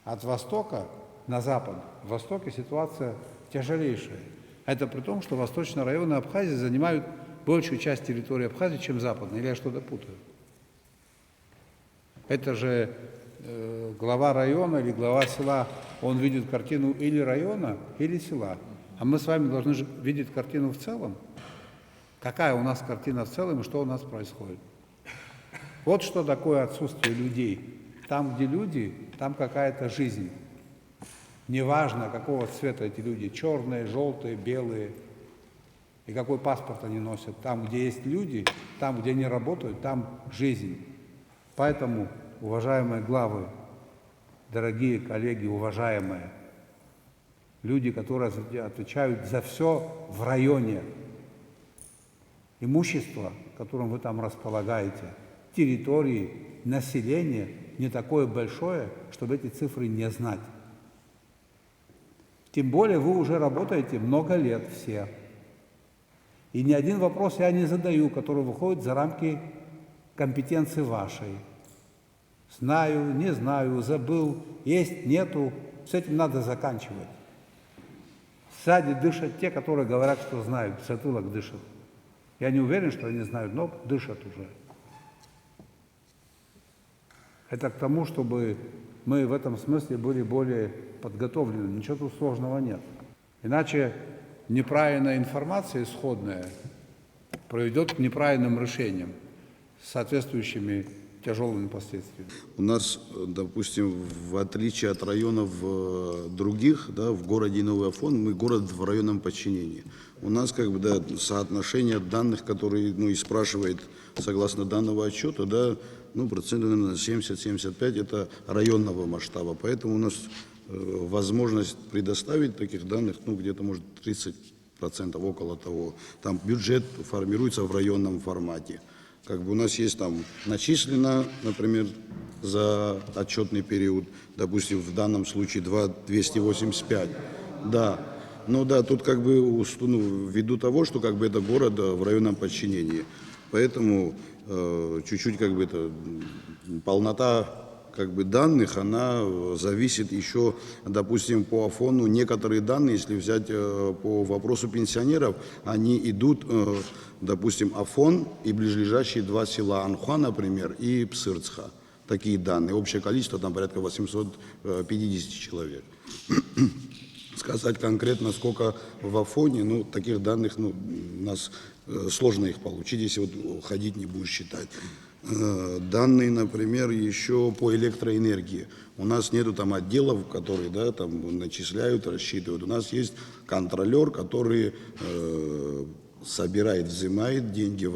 От востока на запад, в востоке ситуация тяжелейшая. Это при том, что восточные районы Абхазии занимают большую часть территории Абхазии, чем западная. Или я что-то путаю? Это же глава района или глава села, он видит картину или района, или села. А мы с вами должны же видеть картину в целом. Какая у нас картина в целом и что у нас происходит? Вот что такое отсутствие людей. Там, где люди, там какая-то жизнь. Неважно, какого цвета эти люди, черные, желтые, белые, и какой паспорт они носят. Там, где есть люди, там, где они работают, там жизнь. Поэтому, уважаемые главы, дорогие коллеги, уважаемые, люди, которые отвечают за все в районе, имущество, которым вы там располагаете, территории, население не такое большое, чтобы эти цифры не знать. Тем более вы уже работаете много лет все. И ни один вопрос я не задаю, который выходит за рамки компетенции вашей. Знаю, не знаю, забыл, есть, нету. С этим надо заканчивать. Сзади дышат те, которые говорят, что знают, в затылок дышат. Я не уверен, что они знают, но дышат уже. Это к тому, чтобы мы в этом смысле были более подготовлены. Ничего тут сложного нет. Иначе неправильная информация исходная приведет к неправильным решениям. с соответствующими тяжелыми последствиями.
У нас, допустим, в отличие от районов других, да, в городе Новый Афон, мы город в районном подчинении. У нас как бы, да, соотношение данных, которые, ну, и спрашивает согласно данного отчета, да, ну, процентов, наверное, 70-75 это районного масштаба. Поэтому у нас возможность предоставить таких данных, ну, где-то, может, 30%, около того. Там бюджет формируется в районном формате. Как бы у нас есть там начислено, например, за отчетный период, допустим, в данном случае 285. Да, но да, тут как бы ну, ввиду того, что как бы это город в районном подчинении. Поэтому чуть-чуть как бы это полнота как бы данных, она зависит еще, допустим, по Афону. Некоторые данные, если взять по вопросу пенсионеров, они идут, допустим, Афон и ближайшие два села, Анхуа, например, и Псырцха. Такие данные. Общее количество там порядка 850 человек. Сказать конкретно, сколько в Афоне, ну, таких данных, ну, у нас сложно их получить, если вот ходить не будешь считать. Данные, например, еще по электроэнергии. У нас нету там отделов, которые, да, там начисляют, рассчитывают. У нас есть контролер, который собирает, взимает деньги.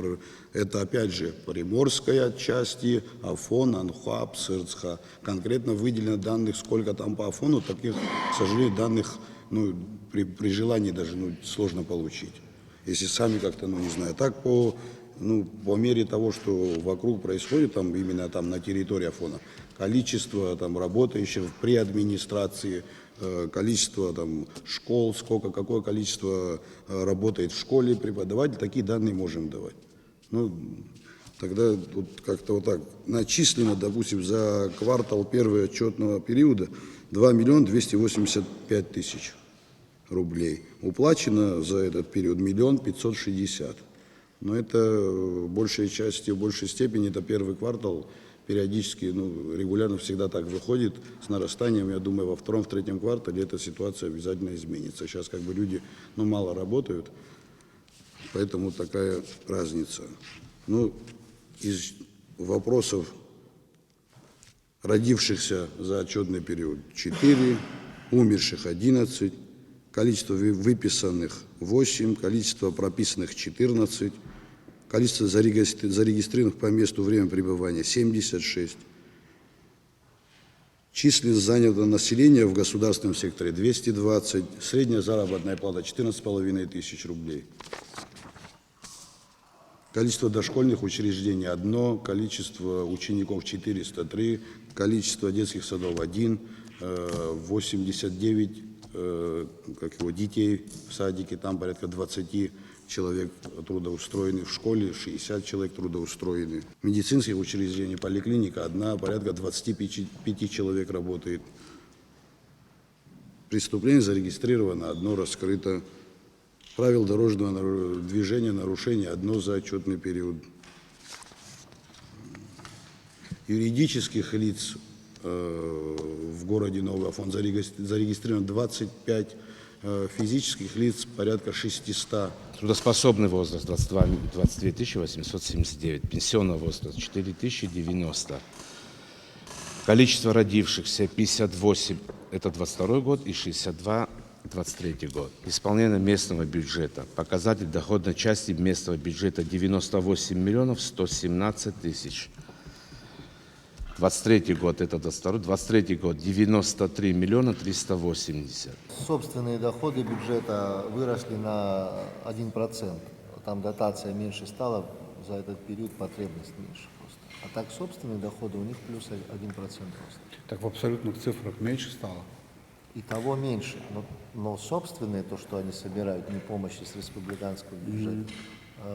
Это, опять же, Приморская отчасти, Афон, Анхуа, Псырцха. Конкретно выделено данных, сколько там по Афону, таких, к сожалению, данных, ну, при желании даже, ну, сложно получить. Если сами как-то, ну, не знаю, так по мере того, что вокруг происходит, там, именно там на территории Афона, количество там работающих при администрации, количество там школ, какое количество работает в школе преподавателей, такие данные можем давать. Ну, тогда вот как-то вот так начислено, допустим, за квартал первого отчетного периода 2 285 000 рублей. Уплачено за этот период 1 560 000. Но это в большей части, в большей степени, это первый квартал, периодически, ну, регулярно всегда так выходит с нарастанием. Я думаю, во втором, в третьем квартале эта ситуация обязательно изменится. Сейчас как бы люди, ну, мало работают, поэтому такая разница. Ну, из вопросов родившихся за отчетный период 4, умерших 11, количество выписанных 8, количество прописанных 14, количество зарегистрированных по месту время пребывания 76, численность занятого населения в государственном секторе 220, средняя заработная плата 14 500 рублей. Количество дошкольных учреждений 1, количество учеников 403, количество детских садов 1, 89 детей в садике, там порядка 20 человек трудоустроены, в школе 60 человек трудоустроены. Медицинских учреждений, поликлиника 1, порядка 25 человек работает. Преступление зарегистрировано 1, раскрыто. Правил дорожного движения нарушение 1 за отчетный период. Юридических лиц в городе Новый Афон зарегистрировано 25, физических лиц порядка 600.
Трудоспособный возраст 22 879, пенсионный возраст 4090. Количество родившихся 58, это 22 год, и 62, 23 год. Исполнение местного бюджета. Показатель доходной части местного бюджета 98 117 000. 23 год, это 22, 23 год 93 380.
Собственные доходы бюджета выросли на 1%. Там дотация меньше стала, за этот период потребность меньше просто. А так собственные доходы у них плюс 1% роста.
Так в абсолютных цифрах меньше стало?
И того меньше. Но собственные, то, что они собирают, не помощи с республиканского бюджета,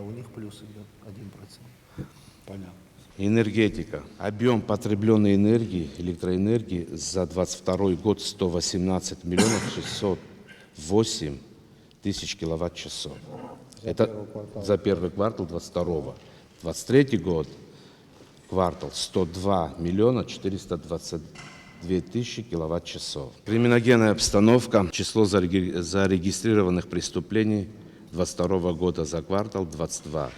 у них плюс идет 1%.
Понятно.
Энергетика. Объем потребленной энергии, электроэнергии за 22 год 118 608 000 киловатт-часов. Это за первый квартал 22-го. 23 год, квартал 102 422 000 киловатт-часов. Криминогенная обстановка. Число зарегистрированных преступлений 22 года за квартал 22.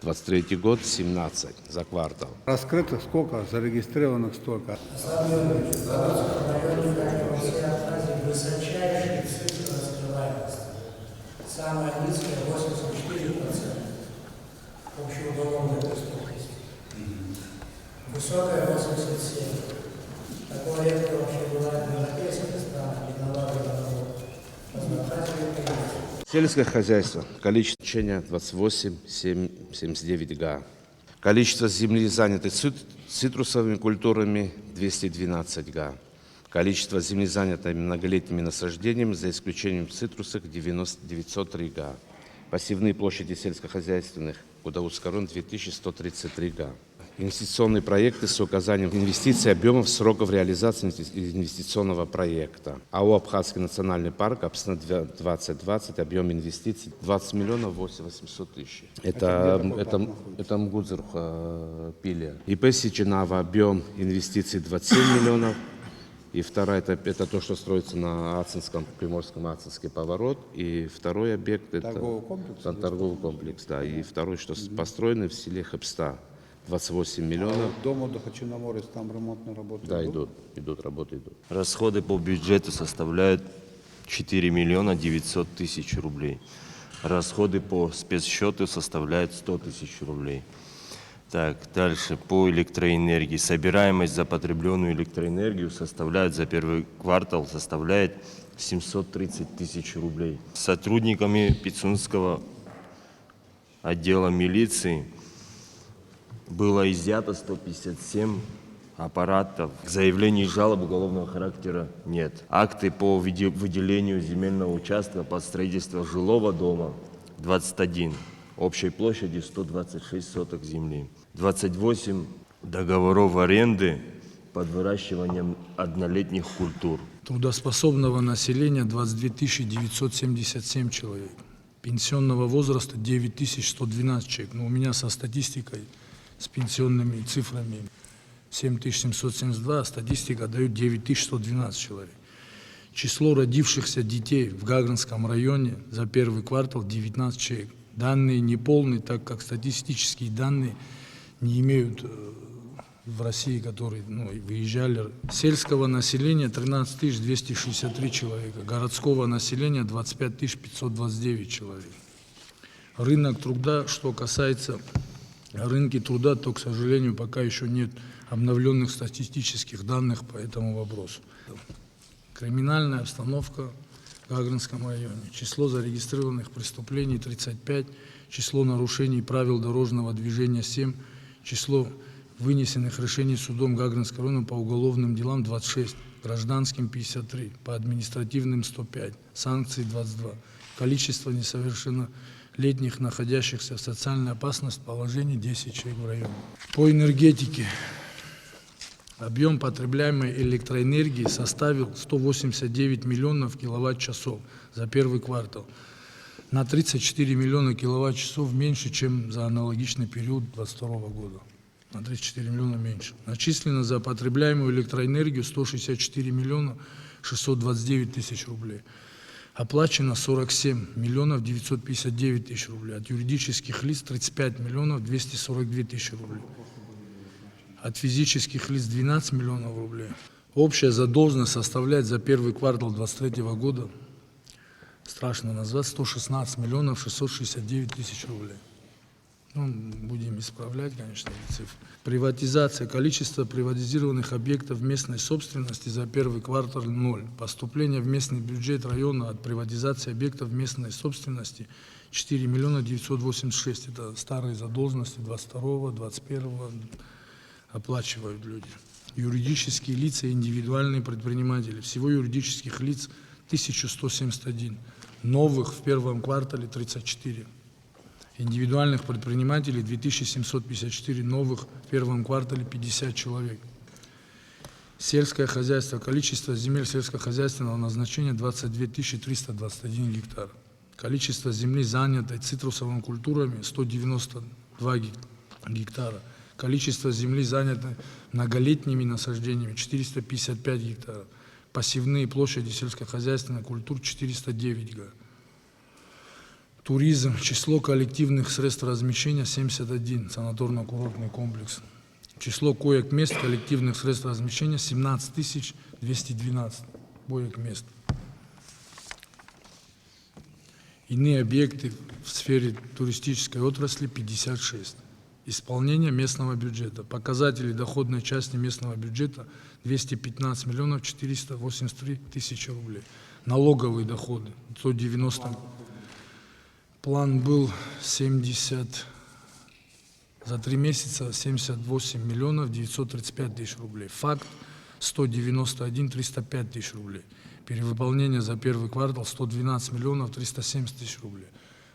23 год 17 за квартал.
Раскрытых сколько, зарегистрированных столько.
Высочайшие цифры раскрываемости. Самая низкая 84% общеуголовной преступности. Высокая 87%. Такое редко вообще бывает в европейских странах, где налоговый народ разбирательный принцип.
Сельское хозяйство. Количество течения 28,79 га. Количество земли, занятой цитрусовыми культурами, 212 га. Количество земли, занятой многолетними насаждениями, за исключением цитрусов, 903 га. Пассивные площади сельскохозяйственных Гудаутского 2133 га. Инвестиционные проекты с указанием инвестиций, объемов, сроков реализации инвестиционного проекта. АО «Абхазский национальный парк», Апсна 2020, объем инвестиций 20 миллионов 800 тысяч. Это Мгудзурх, Пилия. ИП Сичинава, объем инвестиций 27 миллионов. И вторая, это то, что строится на Ацинском, Приморском Ацинский поворот. И второй объект, это торговый комплекс, да. И второй, что построенный в селе Хэпста. 28 миллионов.
Дом отдыха Черноморец, там ремонтные работы?
Да, идут работы.
Расходы по бюджету составляют 4 миллиона 900 тысяч рублей. Расходы по спецсчету составляют 100 тысяч рублей. Так, дальше по электроэнергии. Собираемость за потребленную электроэнергию составляет за первый квартал 730 тысяч рублей. Сотрудниками Пицунского отдела милиции было изъято 157 аппаратов. Заявлений и жалоб уголовного характера нет. Акты по выделению земельного участка под строительство жилого дома 21. Общей площади 126 соток земли. 28 договоров аренды под выращиванием однолетних культур.
Трудоспособного населения 22 977 человек. Пенсионного возраста 9112 человек. Но у меня со статистикой, с пенсионными цифрами 7772, а статистика дает 9112 человек. Число родившихся детей в Гагринском районе за первый квартал 19 человек. Данные неполные, так как статистические данные не имеют в России, которые выезжали. Сельского населения 13 263 человека, городского населения 25 529 человек. Рынок труда, что касается рынка труда, то, к сожалению, пока еще нет обновленных статистических данных по этому вопросу. Криминальная обстановка в Гагринском районе. Число зарегистрированных преступлений 35, число нарушений правил дорожного движения 7, число вынесенных решений судом Гагринского района по уголовным делам 26, гражданским 53, по административным 105, санкции 22. Количество несовершеннолетних, находящихся в социальной опасности, положении 10 человек в районе. По энергетике. Объем потребляемой электроэнергии составил 189 миллионов киловатт-часов за первый квартал. На 34 миллиона киловатт-часов меньше, чем за аналогичный период 2022 года. На 34 миллиона меньше. Начислено за потребляемую электроэнергию 164 миллиона 629 тысяч рублей. Оплачено 47 миллионов 959 тысяч рублей. От юридических лиц 35 миллионов 242 тысячи рублей. От физических лиц 12 миллионов рублей. Общая задолженность составляет за первый квартал 2023 года, страшно назвать, 116 миллионов 669 тысяч рублей. Будем исправлять, конечно, эти цифры. Приватизация. Количество приватизированных объектов местной собственности за первый квартал 0. Поступление в местный бюджет района от приватизации объектов местной собственности 4 миллиона 986. Это старые задолженности 22-го, 21-го. Оплачивают люди. Юридические лица и индивидуальные предприниматели. Всего юридических лиц 1171. Новых в первом квартале 34. Индивидуальных предпринимателей 2754. Новых в первом квартале 50 человек. Сельское хозяйство. Количество земель сельскохозяйственного назначения 22 321 гектар. Количество земли, занятой цитрусовыми культурами 192 гектара. Количество земли, занятой многолетними насаждениями, 455 гектаров. Пассивные площади сельскохозяйственных культур 409 га. Туризм, число коллективных средств размещения 71, санаторно-курортный комплекс. Число коек-мест коллективных средств размещения 17 212 коек-мест. Иные объекты в сфере туристической отрасли 56. Исполнение местного бюджета. Показатели доходной части местного бюджета 215 миллионов 483 тысячи рублей. Налоговые доходы 190. План был 70, за 3 месяца 78 миллионов 935 тысяч рублей. Факт 191 305 тысяч рублей. Перевыполнение за первый квартал 112 миллионов 370 тысяч рублей.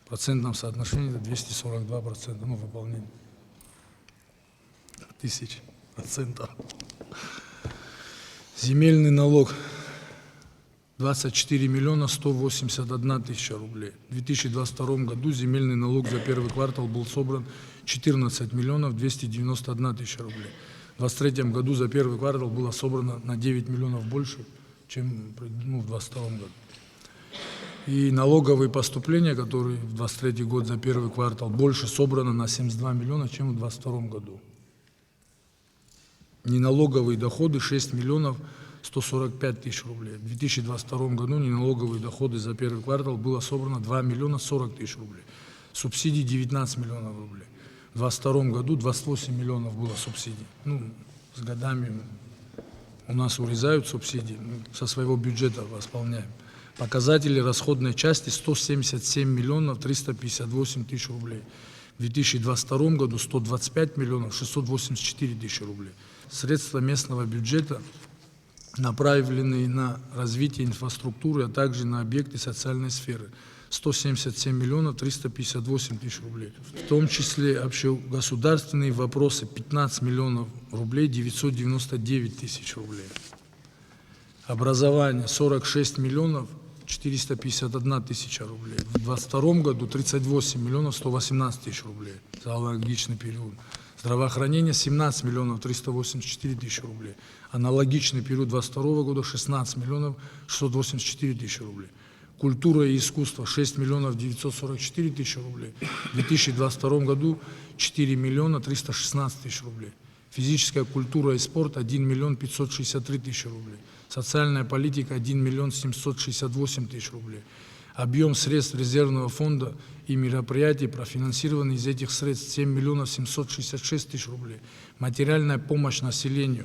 В процентном соотношении это 242%, ну, выполнение. 1000%. Земельный налог 24 миллиона 181 тысяча рублей. В 2022 году земельный налог за первый квартал был собран 14 миллионов 291 тысяча рублей. В 2023 году за первый квартал было собрано на 9 миллионов больше, чем в 2022 году. И налоговые поступления, которые в 2023 год за первый квартал больше собрано на 72 миллиона, чем в 2022 году. Неналоговые доходы 6 миллионов 145 тысяч рублей. В 2022 году неналоговые доходы за первый квартал было собрано 2 миллиона 40 тысяч рублей. Субсидий 19 миллионов рублей. В 2022 году 28 миллионов было субсидий. Ну, с годами у нас урезают субсидии, мы со своего бюджета восполняем. Показатели расходной части 177 миллионов 358 тысяч рублей. В 2022 году 125 миллионов 684 тысячи рублей. Средства местного бюджета направленные на развитие инфраструктуры, а также на объекты социальной сферы. 177 миллионов 358 тысяч рублей. В том числе общегосударственные вопросы 15 миллионов рублей 999 тысяч рублей. Образование 46 миллионов 451 тысяча рублей. В 2022 году 38 миллионов 118 тысяч рублей за аналогичный период. Здравоохранение 17 миллионов 384 тысячи рублей. Аналогичный период 2022 года 16 миллионов 684 тысячи рублей. Культура и искусство 6 миллионов 944 тысячи рублей. В 2022 году 4 миллиона 316 тысяч рублей. Физическая культура и спорт 1 миллион 563 тысячи рублей. Социальная политика 1 миллион 768 тысяч рублей. Объем средств резервного фонда и мероприятий, профинансированные из этих средств 7 миллионов 766 тысяч рублей. Материальная помощь населению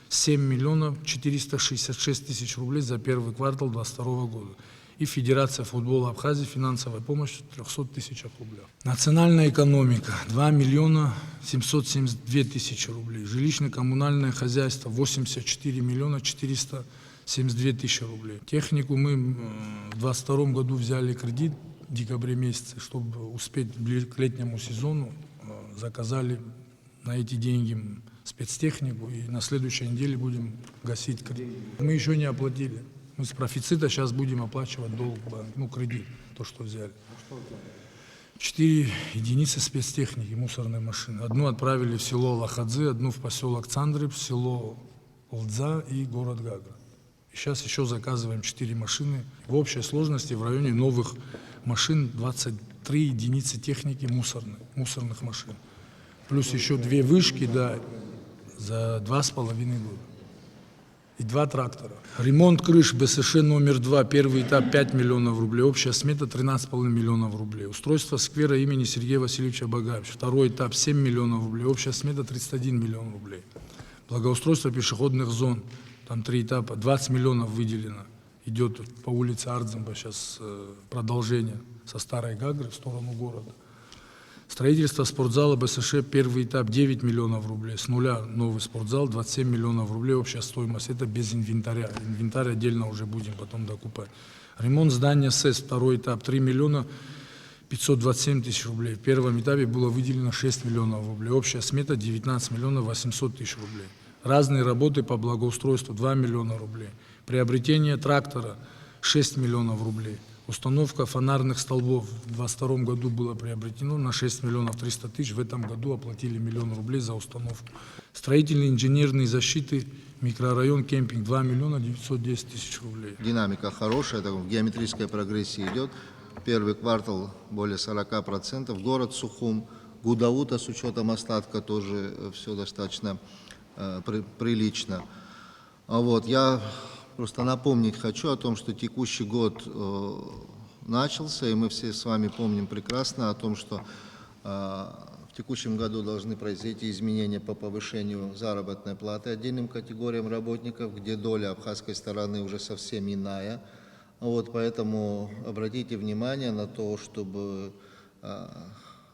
7 миллионов 466 тысяч рублей за первый квартал 2022 года. И Федерация футбола Абхазии финансовая помощь в 300 тысячах рублей. Национальная экономика 2 миллиона 772 тысячи рублей. Жилищно-коммунальное хозяйство 84 миллиона 472 тысячи рублей. Технику мы в 2022 году взяли кредит в декабре месяце, чтобы успеть к летнему сезону. Заказали на эти деньги спецтехнику и на следующей неделе будем гасить кредит. Мы еще не оплатили. Мы с профицита сейчас будем оплачивать долг, ну, кредит, то, что взяли. 4 единицы спецтехники, мусорной машины. Одну отправили в село Лахадзе, одну в поселок Цандрыб, в село Лдза и город Гагра. И сейчас еще заказываем 4 машины. В общей сложности в районе новых машин 23 единицы техники мусорных машин. Плюс еще 2 вышки, да, за 2,5 года. И 2 трактора. Ремонт крыш БСШ номер 2, первый этап 5 миллионов рублей, общая смета 13,5 миллионов рублей. Устройство сквера имени Сергея Васильевича Багаевича, второй этап 7 миллионов рублей, общая смета 31 миллион рублей. Благоустройство пешеходных зон, там 3 этапа, 20 миллионов выделено. Идет по улице Ардземба сейчас продолжение со Старой Гагры в сторону города. Строительство спортзала БСШ, первый этап 9 миллионов рублей. С нуля новый спортзал, 27 миллионов рублей, общая стоимость. Это без инвентаря. Инвентарь отдельно уже будем потом докупать. Ремонт здания СЭС, второй этап 3 миллиона 527 тысяч рублей. В первом этапе было выделено 6 миллионов рублей. Общая смета 19 миллионов 800 тысяч рублей. Разные работы по благоустройству 2 миллиона рублей. Приобретение трактора 6 миллионов рублей. Установка фонарных столбов в 2022 году было приобретено на 6 миллионов 300 тысяч. В этом году оплатили 1 миллион рублей за установку. Строительные инженерные защиты, микрорайон, кемпинг 2 миллиона 910 тысяч рублей.
Динамика хорошая, в геометрической прогрессии идет. первый квартал более 40%. Город Сухум, Гудаута с учетом остатка тоже все достаточно прилично. Вот, я просто напомнить хочу о том, что текущий год начался, и мы все с вами помним прекрасно о том, что в текущем году должны произойти изменения по повышению заработной платы отдельным категориям работников, где доля абхазской стороны уже совсем иная. Вот, поэтому обратите внимание на то, чтобы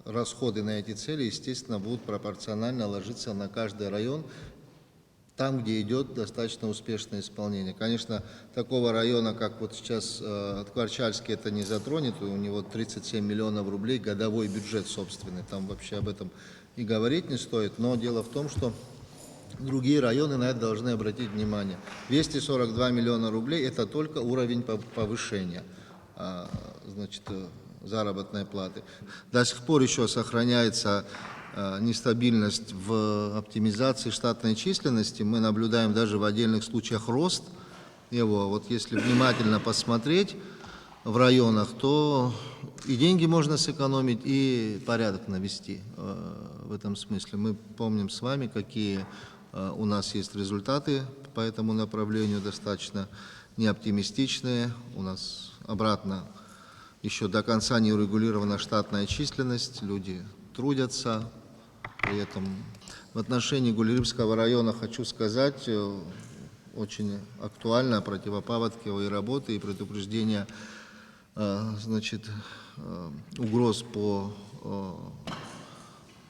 расходы на эти цели, естественно, будут пропорционально ложиться на каждый район, там, где идет достаточно успешное исполнение. Конечно, такого района, как вот сейчас Ткварчальский, это не затронет, у него 37 миллионов рублей годовой бюджет собственный, там вообще об этом и говорить не стоит, но дело в том, что другие районы на это должны обратить внимание. 242 миллиона рублей – это только уровень повышения, значит, заработной платы. До сих пор еще сохраняется нестабильность в оптимизации штатной численности. Мы наблюдаем даже в отдельных случаях рост его. Вот если внимательно посмотреть в районах, то и деньги можно сэкономить, и порядок навести в этом смысле. Мы помним с вами, какие у нас есть результаты по этому направлению, достаточно неоптимистичные. У нас обратно еще до конца не урегулирована штатная численность, люди трудятся. При этом в отношении Гулерымского района хочу сказать, очень актуальна противопаводковые работы и предупреждение, значит, угроз по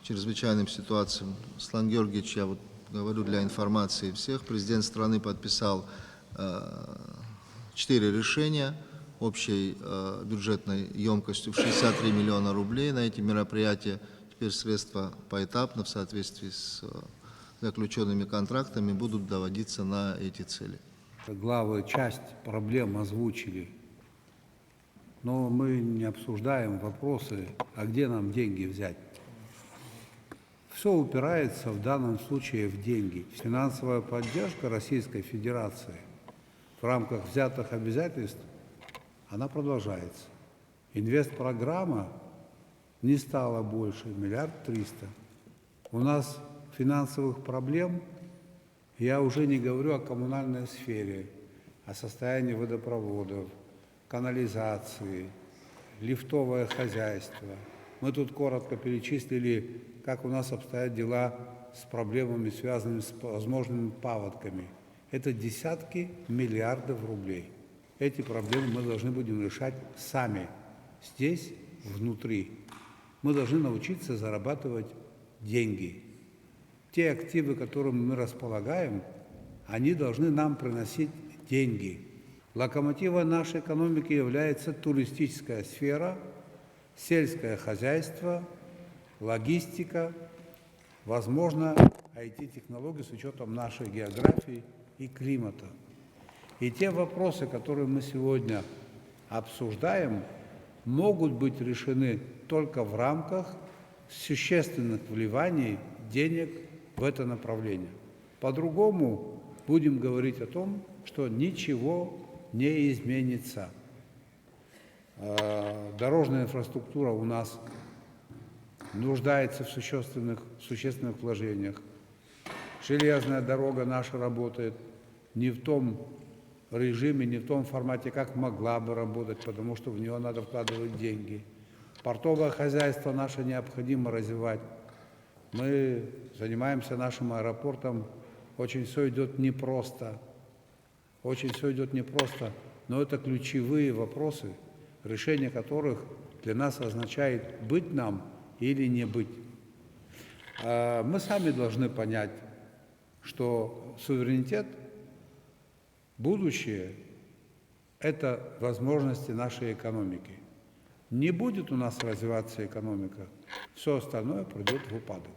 чрезвычайным ситуациям. Аслан Георгиевич, я вот говорю для информации всех, президент страны подписал 4 решения общей бюджетной емкостью в 63 миллиона рублей на эти мероприятия. Теперь средства поэтапно в соответствии с заключенными контрактами будут доводиться на эти цели.
Главы часть проблем озвучили, но мы не обсуждаем вопросы, а где нам деньги взять. Все упирается в данном случае в деньги. Финансовая поддержка Российской Федерации в рамках взятых обязательств, она продолжается. Инвестпрограмма не стало больше, 1,3 миллиарда. У нас финансовых проблем, я уже не говорю о коммунальной сфере, о состоянии водопроводов, канализации, лифтовое хозяйство. Мы тут коротко перечислили, как у нас обстоят дела с проблемами, связанными с возможными паводками. Это десятки миллиардов рублей. Эти проблемы мы должны будем решать сами, здесь, внутри. Мы должны научиться зарабатывать деньги. Те активы, которыми мы располагаем, они должны нам приносить деньги. Локомотивом нашей экономики является туристическая сфера, сельское хозяйство, логистика, возможно, IT-технологии с учетом нашей географии и климата. И те вопросы, которые мы сегодня обсуждаем, могут быть решены только в рамках существенных вливаний денег в это направление. По-другому будем говорить о том, что ничего не изменится. Дорожная инфраструктура у нас нуждается в существенных вложениях. Железная дорога наша работает не в том режиме, не в том формате, как могла бы работать, потому что в нее надо вкладывать деньги. Портовое хозяйство наше необходимо развивать. Мы занимаемся нашим аэропортом. Очень все идет непросто. Очень все идет непросто. Но это ключевые вопросы, решение которых для нас означает быть нам или не быть. Мы сами должны понять, что суверенитет, будущее – это возможности нашей экономики. Не будет у нас развиваться экономика, все остальное придет в упадок.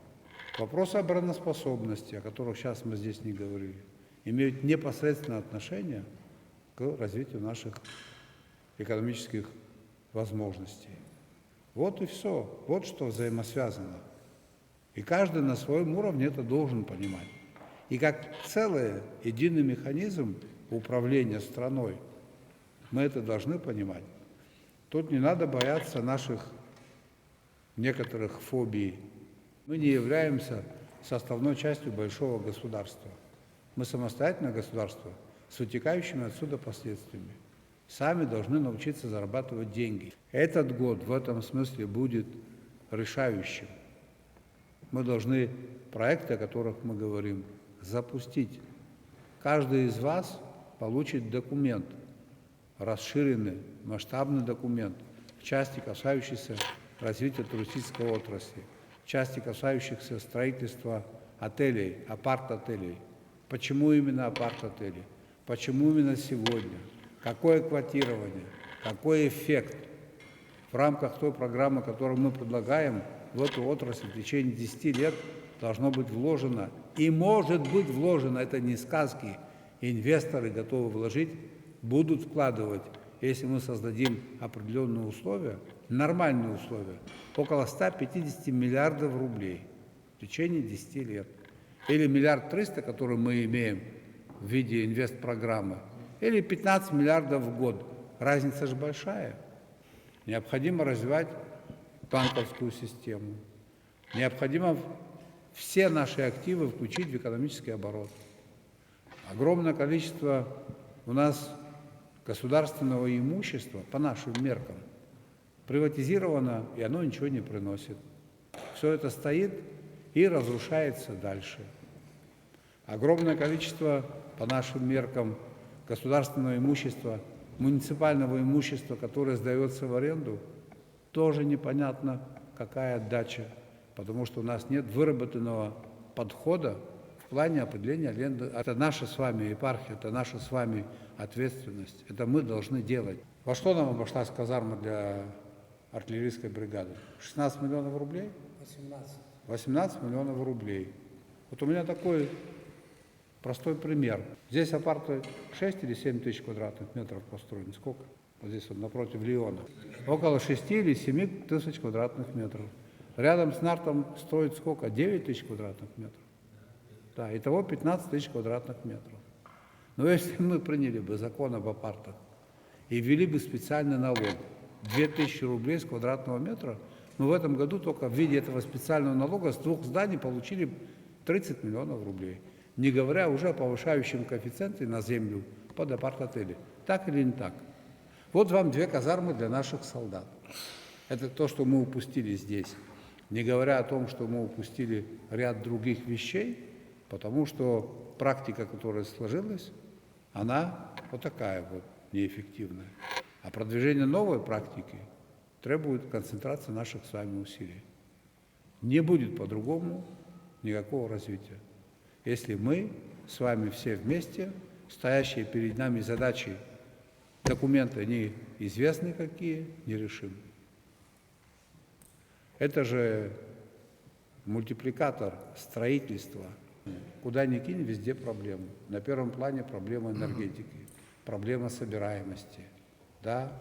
Вопросы обороноспособности, о которых сейчас мы здесь не говорили, имеют непосредственное отношение к развитию наших экономических возможностей. Вот и все. Вот что взаимосвязано. И каждый на своем уровне это должен понимать. И как целый единый механизм управления страной мы это должны понимать. Тут не надо бояться наших некоторых фобий. Мы не являемся составной частью большого государства. Мы самостоятельное государство с вытекающими отсюда последствиями. Сами должны научиться зарабатывать деньги. Этот год в этом смысле будет решающим. Мы должны проекты, о которых мы говорим, запустить. Каждый из вас получит документ, расширенный, масштабный документ в части, касающейся развития туристической отрасли, в части, касающихся строительства отелей, апарт-отелей. Почему именно апарт-отели? Почему именно сегодня? Какое квотирование? Какой эффект в рамках той программы, которую мы предлагаем, в эту отрасль в течение 10 лет должно быть вложено. И может быть вложено, это не сказки. Инвесторы готовы вложить, будут вкладывать, если мы создадим определенные условия, нормальные условия, около 150 миллиардов рублей в течение 10 лет. Или 1 300 000 000, который мы имеем в виде инвестпрограммы, или 15 миллиардов в год. Разница же большая. Необходимо развивать банковскую систему. Необходимо все наши активы включить в экономический оборот. Огромное количество у нас государственного имущества, по нашим меркам, приватизировано, и оно ничего не приносит. Все это стоит и разрушается дальше. Огромное количество, по нашим меркам, государственного имущества, муниципального имущества, которое сдается в аренду, тоже непонятно, какая отдача, потому что у нас нет выработанного подхода в плане определения аренды. Это наша с вами епархия, это наша с вами ответственность. Это мы должны делать. Во что нам обошлась казарма для артиллерийской бригады? 16 миллионов рублей?
18.
18 миллионов рублей. Вот у меня такой простой пример. Здесь апарты 6 или 7 тысяч квадратных метров построены. Сколько? Вот здесь вот напротив Лиона. Около 6 или 7 тысяч квадратных метров. Рядом с Нартом строят сколько? 9 тысяч квадратных метров. Да, итого 15 тысяч квадратных метров. Но если мы приняли бы закон об апартах и ввели бы специальный налог 2000 рублей с квадратного метра, мы в этом году только в виде этого специального налога с 2 зданий получили 30 миллионов рублей. Не говоря уже о повышающем коэффициенте на землю под апарт-отели. Так или не так? Вот вам 2 казармы для наших солдат. Это то, что мы упустили здесь. Не говоря о том, что мы упустили ряд других вещей, потому что практика, которая сложилась, она вот такая вот неэффективная. А продвижение новой практики требует концентрации наших с вами усилий. Не будет по-другому никакого развития, если мы с вами все вместе, стоящие перед нами задачи, документы неизвестны какие, не решим. Это же мультипликатор строительства. Куда ни кинь, везде проблемы. На первом плане проблема энергетики, проблема собираемости. Да,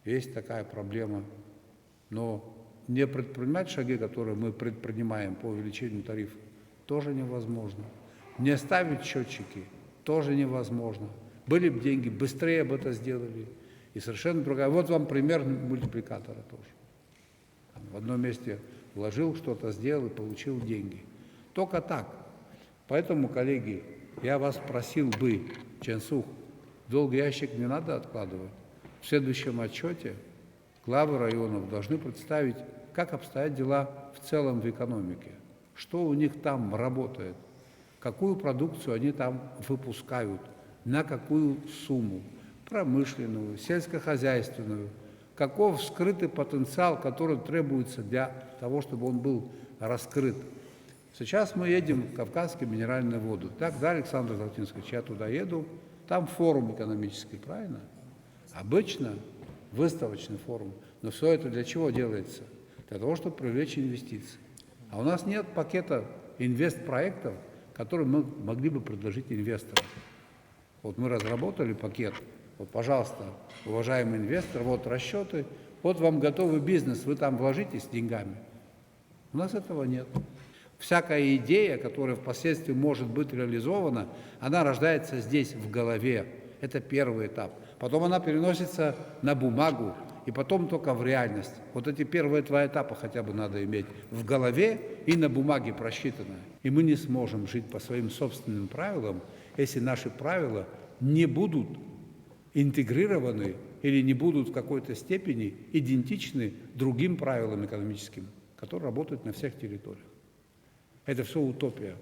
есть такая проблема, но не предпринимать шаги, которые мы предпринимаем по увеличению тарифов, тоже невозможно. Не ставить счетчики тоже невозможно. Были бы деньги, быстрее бы это сделали. И совершенно другая. Вот вам пример мультипликатора тоже. В одном месте вложил, что-то сделал и получил деньги. Только так. Поэтому, коллеги, я вас просил бы, Ченсух, долгий ящик не надо откладывать. В следующем отчете главы районов должны представить, как обстоят дела в целом в экономике, что у них там работает, какую продукцию они там выпускают, на какую сумму, промышленную, сельскохозяйственную, каков скрытый потенциал, который требуется для того, чтобы он был раскрыт. Сейчас мы едем в Кавказские минеральные воды. Так, да, Александр Золотинский, я туда еду, там форум экономический, правильно? Обычно выставочный форум. Но все это для чего делается? Для того, чтобы привлечь инвестиции. А у нас нет пакета инвестпроектов, которые мы могли бы предложить инвесторам. Вот мы разработали пакет. Вот, пожалуйста, уважаемый инвестор, вот расчеты, вот вам готовый бизнес, вы там вложитесь деньгами. У нас этого нет. Всякая идея, которая впоследствии может быть реализована, она рождается здесь, в голове. Это первый этап. Потом она переносится на бумагу, и потом только в реальность. Вот эти первые два этапа хотя бы надо иметь в голове и на бумаге просчитано. И мы не сможем жить по своим собственным правилам, если наши правила не будут интегрированы или не будут в какой-то степени идентичны другим правилам экономическим, которые работают на всех территориях. Это все утопия.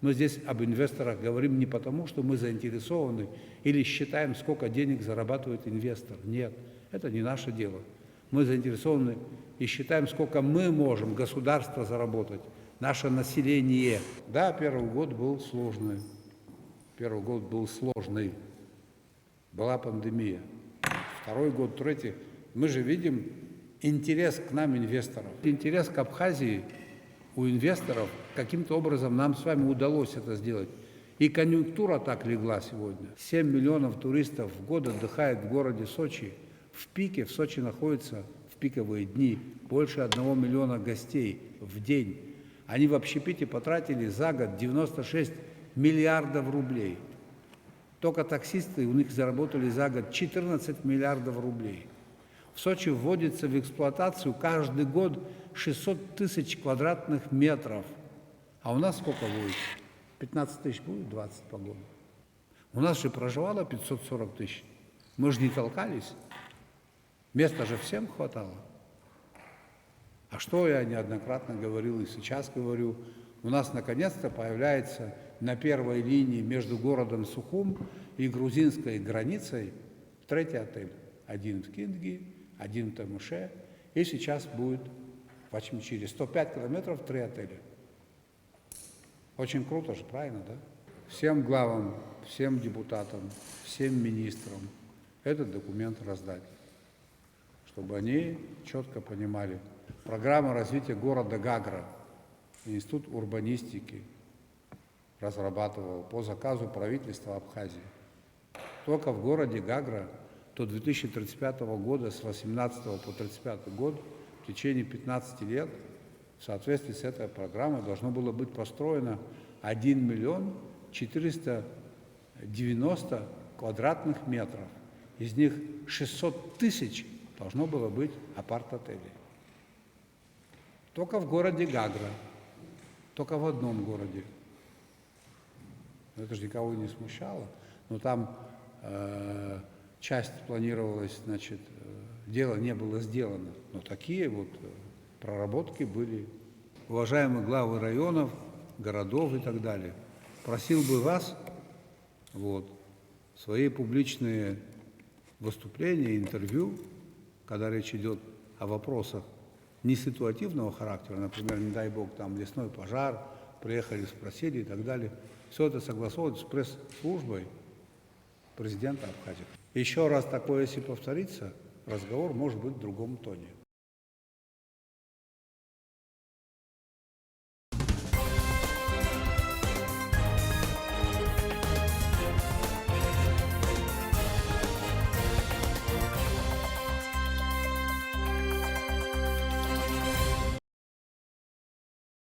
Мы здесь об инвесторах говорим не потому, что мы заинтересованы или считаем, сколько денег зарабатывает инвестор. Нет, это не наше дело. Мы заинтересованы и считаем, сколько мы можем, государство, заработать, наше население. Да, первый год был сложный. Первый год был сложный. Была пандемия. Второй год, третий. Мы же видим интерес к нам инвесторов. Интерес к Абхазии у инвесторов каким-то образом нам с вами удалось это сделать. И конъюнктура так легла сегодня. 7 миллионов туристов в год отдыхает в городе Сочи. В пике в Сочи находится в пиковые дни больше 1 миллиона гостей в день. Они в общепите потратили за год 96 миллиардов рублей. Только таксисты у них заработали за год 14 миллиардов рублей. В Сочи вводится в эксплуатацию каждый год 600 тысяч квадратных метров. А у нас сколько будет? 15 тысяч будет, 20 по году. У нас же проживало 540 тысяч. Мы же не толкались. Места же всем хватало. А что я неоднократно говорил и сейчас говорю, у нас наконец-то появляется на первой линии между городом Сухум и грузинской границей третий отель. Один в Киндги, один в Тамуше, и сейчас будет в Ачмечире. 105 километров, 3 отеля. Очень круто же, правильно, да? Всем главам, всем депутатам, всем министрам этот документ раздать, чтобы они четко понимали. Программа развития города Гагра, Институт урбанистики разрабатывал по заказу правительства Абхазии. Только в городе Гагра до 2035 года, с 18 по 35 год, в течение 15 лет, в соответствии с этой программой, должно было быть построено 1 миллион 490 квадратных метров. Из них 600 тысяч должно было быть апарт-отелей. Только в городе Гагра, только в одном городе. Это же никого не смущало. Но там часть планировалась, значит, дело не было сделано. Но такие вот проработки были. Уважаемые главы районов, городов и так далее, просил бы вас свои публичные выступления, интервью, когда речь идет о вопросах не ситуативного характера, например, не дай бог, там лесной пожар, приехали, спросили и так далее, все это согласовывать с пресс-службой президента Абхазии. Еще раз такое, если повторится, разговор может быть в другом тоне.